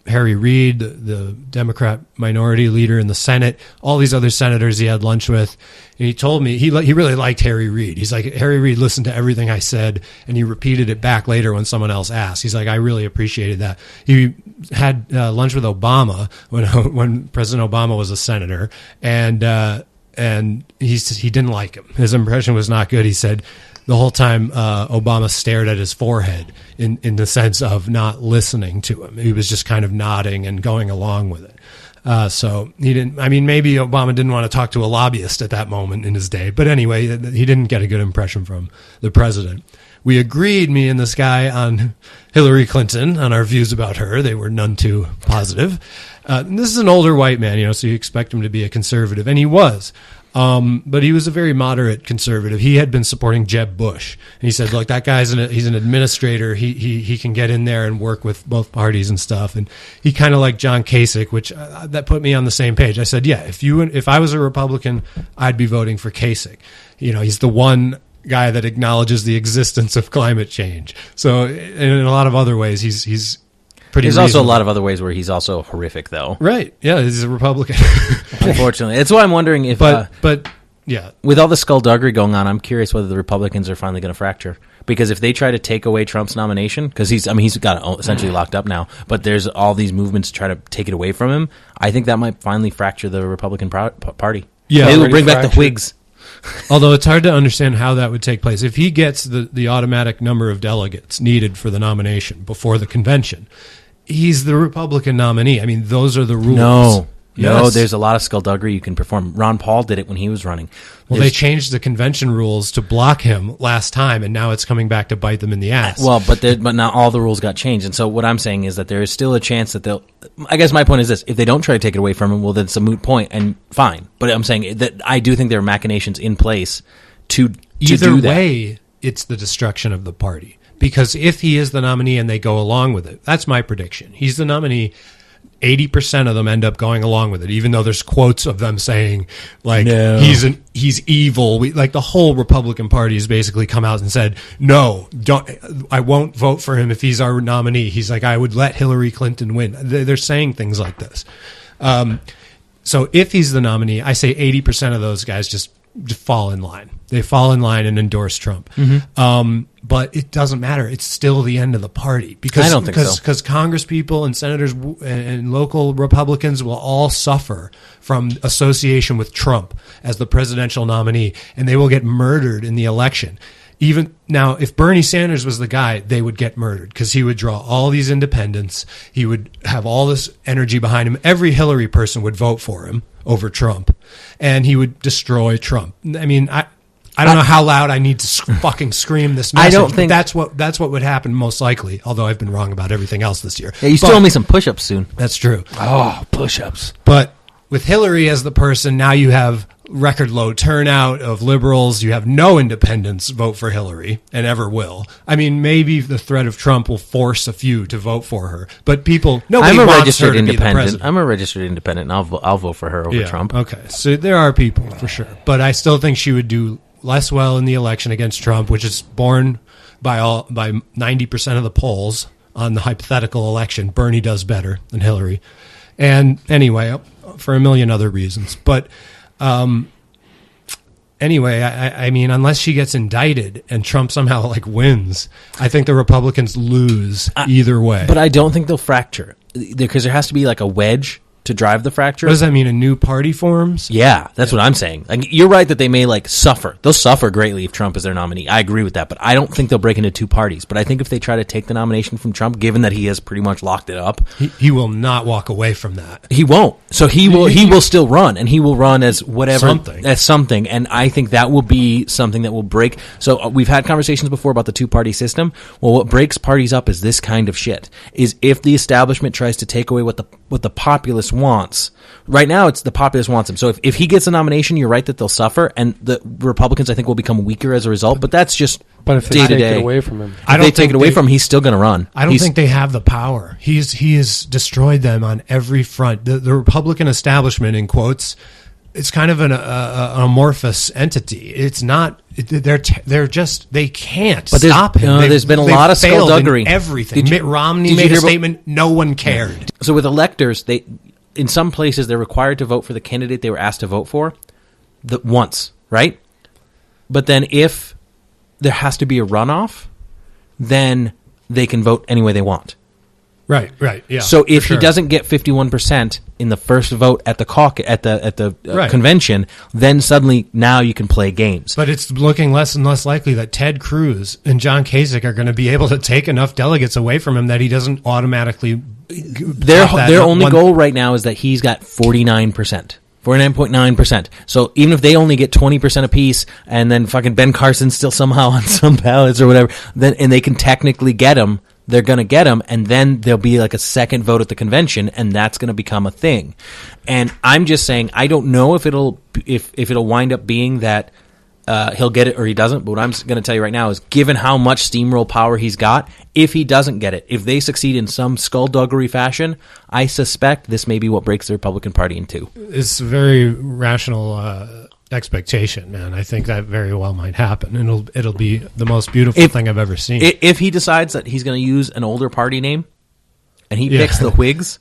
Speaker 3: Harry Reid, the Democrat minority leader in the Senate, all these other senators he had lunch with. And he told me he really liked Harry Reid. He's like, Harry Reid listened to everything I said, and he repeated it back later when someone else asked. He's like, I really appreciated that. He had lunch with Obama when President Obama was a senator, and he didn't like him. His impression was not good. He said the whole time Obama stared at his forehead in the sense of not listening to him. He was just kind of nodding and going along with it. So he didn't. I mean, maybe Obama didn't want to talk to a lobbyist at that moment in his day. But anyway, he didn't get a good impression from the president. We agreed, me and this guy, on Hillary Clinton, on our views about her. They were none too positive. This is an older white man, so you expect him to be a conservative, and he was. But he was a very moderate conservative. He had been supporting Jeb Bush. And he said, look, that guy's he's an administrator. He can get in there and work with both parties and stuff. And he kind of liked John Kasich, which that put me on the same page. I said, yeah, if I was a Republican, I'd be voting for Kasich. He's the one guy that acknowledges the existence of climate change. So in a lot of other ways, he's pretty
Speaker 4: There's
Speaker 3: reasonable.
Speaker 4: also a lot of other ways where he's also horrific, though.
Speaker 3: Right. Yeah, he's a Republican.
Speaker 4: Unfortunately. That's why I'm wondering if...
Speaker 3: But yeah.
Speaker 4: With all the skullduggery going on, I'm curious whether the Republicans are finally going to fracture. Because if they try to take away Trump's nomination, because he's got essentially locked up now, but there's all these movements to try to take it away from him, I think that might finally fracture the Republican Party.
Speaker 3: Yeah.
Speaker 4: Maybe it'll bring back the Whigs.
Speaker 3: Although it's hard to understand how that would take place. If he gets the automatic number of delegates needed for the nomination before the convention, he's the Republican nominee. I mean, those are the rules.
Speaker 4: No,
Speaker 3: Yes.
Speaker 4: there's a lot of skullduggery you can perform. Ron Paul did it when he was running.
Speaker 3: Well, they changed the convention rules to block him last time, and now it's coming back to bite them in the ass.
Speaker 4: Well, but now all the rules got changed. And so what I'm saying is that there is still a chance that they'll... I guess my point is this. If they don't try to take it away from him, well, then it's a moot point, and fine. But I'm saying that I do think there are machinations in place to
Speaker 3: Either
Speaker 4: do that.
Speaker 3: way, it's the destruction of the party. Because if he is the nominee and they go along with it, that's my prediction. He's the nominee. 80% of them end up going along with it, even though there's quotes of them saying, like,
Speaker 4: No.
Speaker 3: he's evil. Like, the whole Republican Party has basically come out and said, no, I won't vote for him if he's our nominee. He's like, I would let Hillary Clinton win. They're saying things like this. So if he's the nominee, I say 80% of those guys just fall in line. They fall in line and endorse Trump. Mm-hmm. But it doesn't matter. It's still the end of the party. Because,
Speaker 4: I don't think so.
Speaker 3: Because Congress people and senators and local Republicans will all suffer from association with Trump as the presidential nominee, and they will get murdered in the election. Even now, if Bernie Sanders was the guy, they would get murdered because he would draw all these independents. He would have all this energy behind him. Every Hillary person would vote for him over Trump, and he would destroy Trump. I mean, I don't know how loud I need to fucking scream this message.
Speaker 4: I don't think
Speaker 3: that's what would happen most likely. Although I've been wrong about everything else this year.
Speaker 4: Yeah, you still owe me some push-ups soon.
Speaker 3: That's true.
Speaker 2: Oh, push-ups.
Speaker 3: But with Hillary as the person, now you have record low turnout of liberals. You have no independents vote for Hillary and ever will. I mean, maybe the threat of Trump will force a few to vote for her, but nobody wants her to be the president.
Speaker 4: I'm a registered independent, and I'll vote for her over Trump.
Speaker 3: Okay, so there are people for sure, but I still think she would do less well in the election against Trump, which is borne by 90% of the polls on the hypothetical election. Bernie does better than Hillary, and anyway, for a million other reasons, but. anyway, I mean, unless she gets indicted and Trump somehow like wins, I think the Republicans lose either way.
Speaker 4: But I don't think they'll fracture because there has to be like a wedge to drive the fracture.
Speaker 3: What does that mean? A new party forms?
Speaker 4: Yeah, that's what I'm saying. Like, you're right that they may like suffer. They'll suffer greatly if Trump is their nominee. I agree with that, but I don't think they'll break into two parties. But I think if they try to take the nomination from Trump, given that he has pretty much locked it up,
Speaker 3: he will not walk away from that.
Speaker 4: He won't. So he will still run, and he will run as whatever
Speaker 3: something.
Speaker 4: And I think that will be something that will break. So we've had conversations before about the two-party system. Well, what breaks parties up is this kind of shit. Is if the establishment tries to take away what the populace wants. Right now, it's the populace wants him. So if he gets a nomination, you're right that they'll suffer, and the Republicans, I think, will become weaker as a result. But that's just
Speaker 2: But if they take it away from him,
Speaker 4: if they take it away from him, he's still going to run.
Speaker 3: I don't think they have the power. He has destroyed them on every front. The Republican establishment, in quotes, it's kind of an amorphous entity. It's not. They're just they can't stop him.
Speaker 4: There's been a lot of skullduggery.
Speaker 3: Everything. Mitt Romney made a statement. No one cared.
Speaker 4: So with electors, in some places, they're required to vote for the candidate they were asked to vote for once, right? But then if there has to be a runoff, then they can vote any way they want.
Speaker 3: Right, yeah.
Speaker 4: So if he doesn't get 51% in the first vote at the caucus, at the convention, then suddenly now you can play games.
Speaker 3: But it's looking less and less likely that Ted Cruz and John Kasich are going to be able to take enough delegates away from him that he doesn't automatically.
Speaker 4: Their only goal right now is that he's got 49%. 49.9%. So even if they only get 20% apiece, and then fucking Ben Carson's still somehow on some ballots or whatever, and they can technically get him, they're going to get him, and then there'll be like a second vote at the convention, and that's going to become a thing. And I'm just saying, I don't know if it'll wind up being that he'll get it or he doesn't. But what I'm going to tell you right now is, given how much steamroll power he's got, if he doesn't get it, if they succeed in some skullduggery fashion, I suspect this may be what breaks the Republican Party in two.
Speaker 3: It's a very rational expectation, man. I think that very well might happen, and it'll be the most beautiful thing I've ever seen.
Speaker 4: If he decides that he's going to use an older party name, and he picks the Whigs,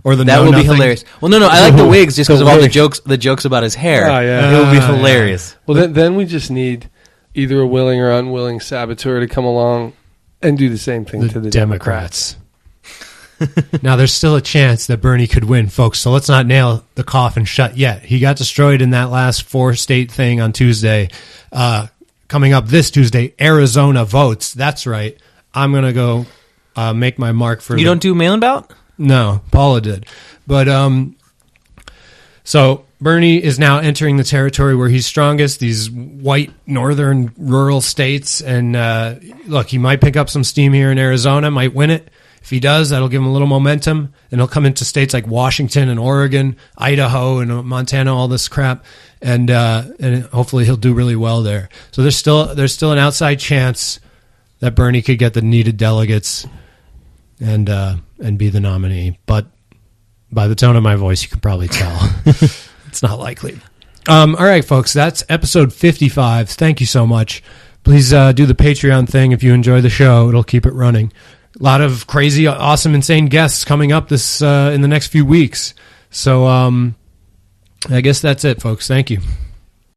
Speaker 3: or
Speaker 4: that will be hilarious. Well, no, I like the Whigs just because of all the jokes about his hair.
Speaker 2: Oh, yeah.
Speaker 4: It will be hilarious.
Speaker 2: Yeah. Well, then we just need either a willing or unwilling saboteur to come along and do the same thing to the Democrats.
Speaker 3: Now, there's still a chance that Bernie could win, folks, so let's not nail the coffin shut yet. He got destroyed in that last 4-state thing on Tuesday. Coming up this Tuesday, Arizona votes. That's right. I'm going to go make my mark for...
Speaker 4: You don't do mail-in ballot?
Speaker 3: No, Paula did. But so Bernie is now entering the territory where he's strongest, these white northern rural states. And look, he might pick up some steam here in Arizona, might win it. If he does, that'll give him a little momentum, and he'll come into states like Washington and Oregon, Idaho and Montana, all this crap, and hopefully he'll do really well there. So there's still an outside chance that Bernie could get the needed delegates and be the nominee. But by the tone of my voice, you can probably tell it's not likely. All right, folks, that's episode 55. Thank you so much. Please do the Patreon thing if you enjoy the show. It'll keep it running. A lot of crazy, awesome, insane guests coming up this in the next few weeks. So I guess that's it, folks. Thank you.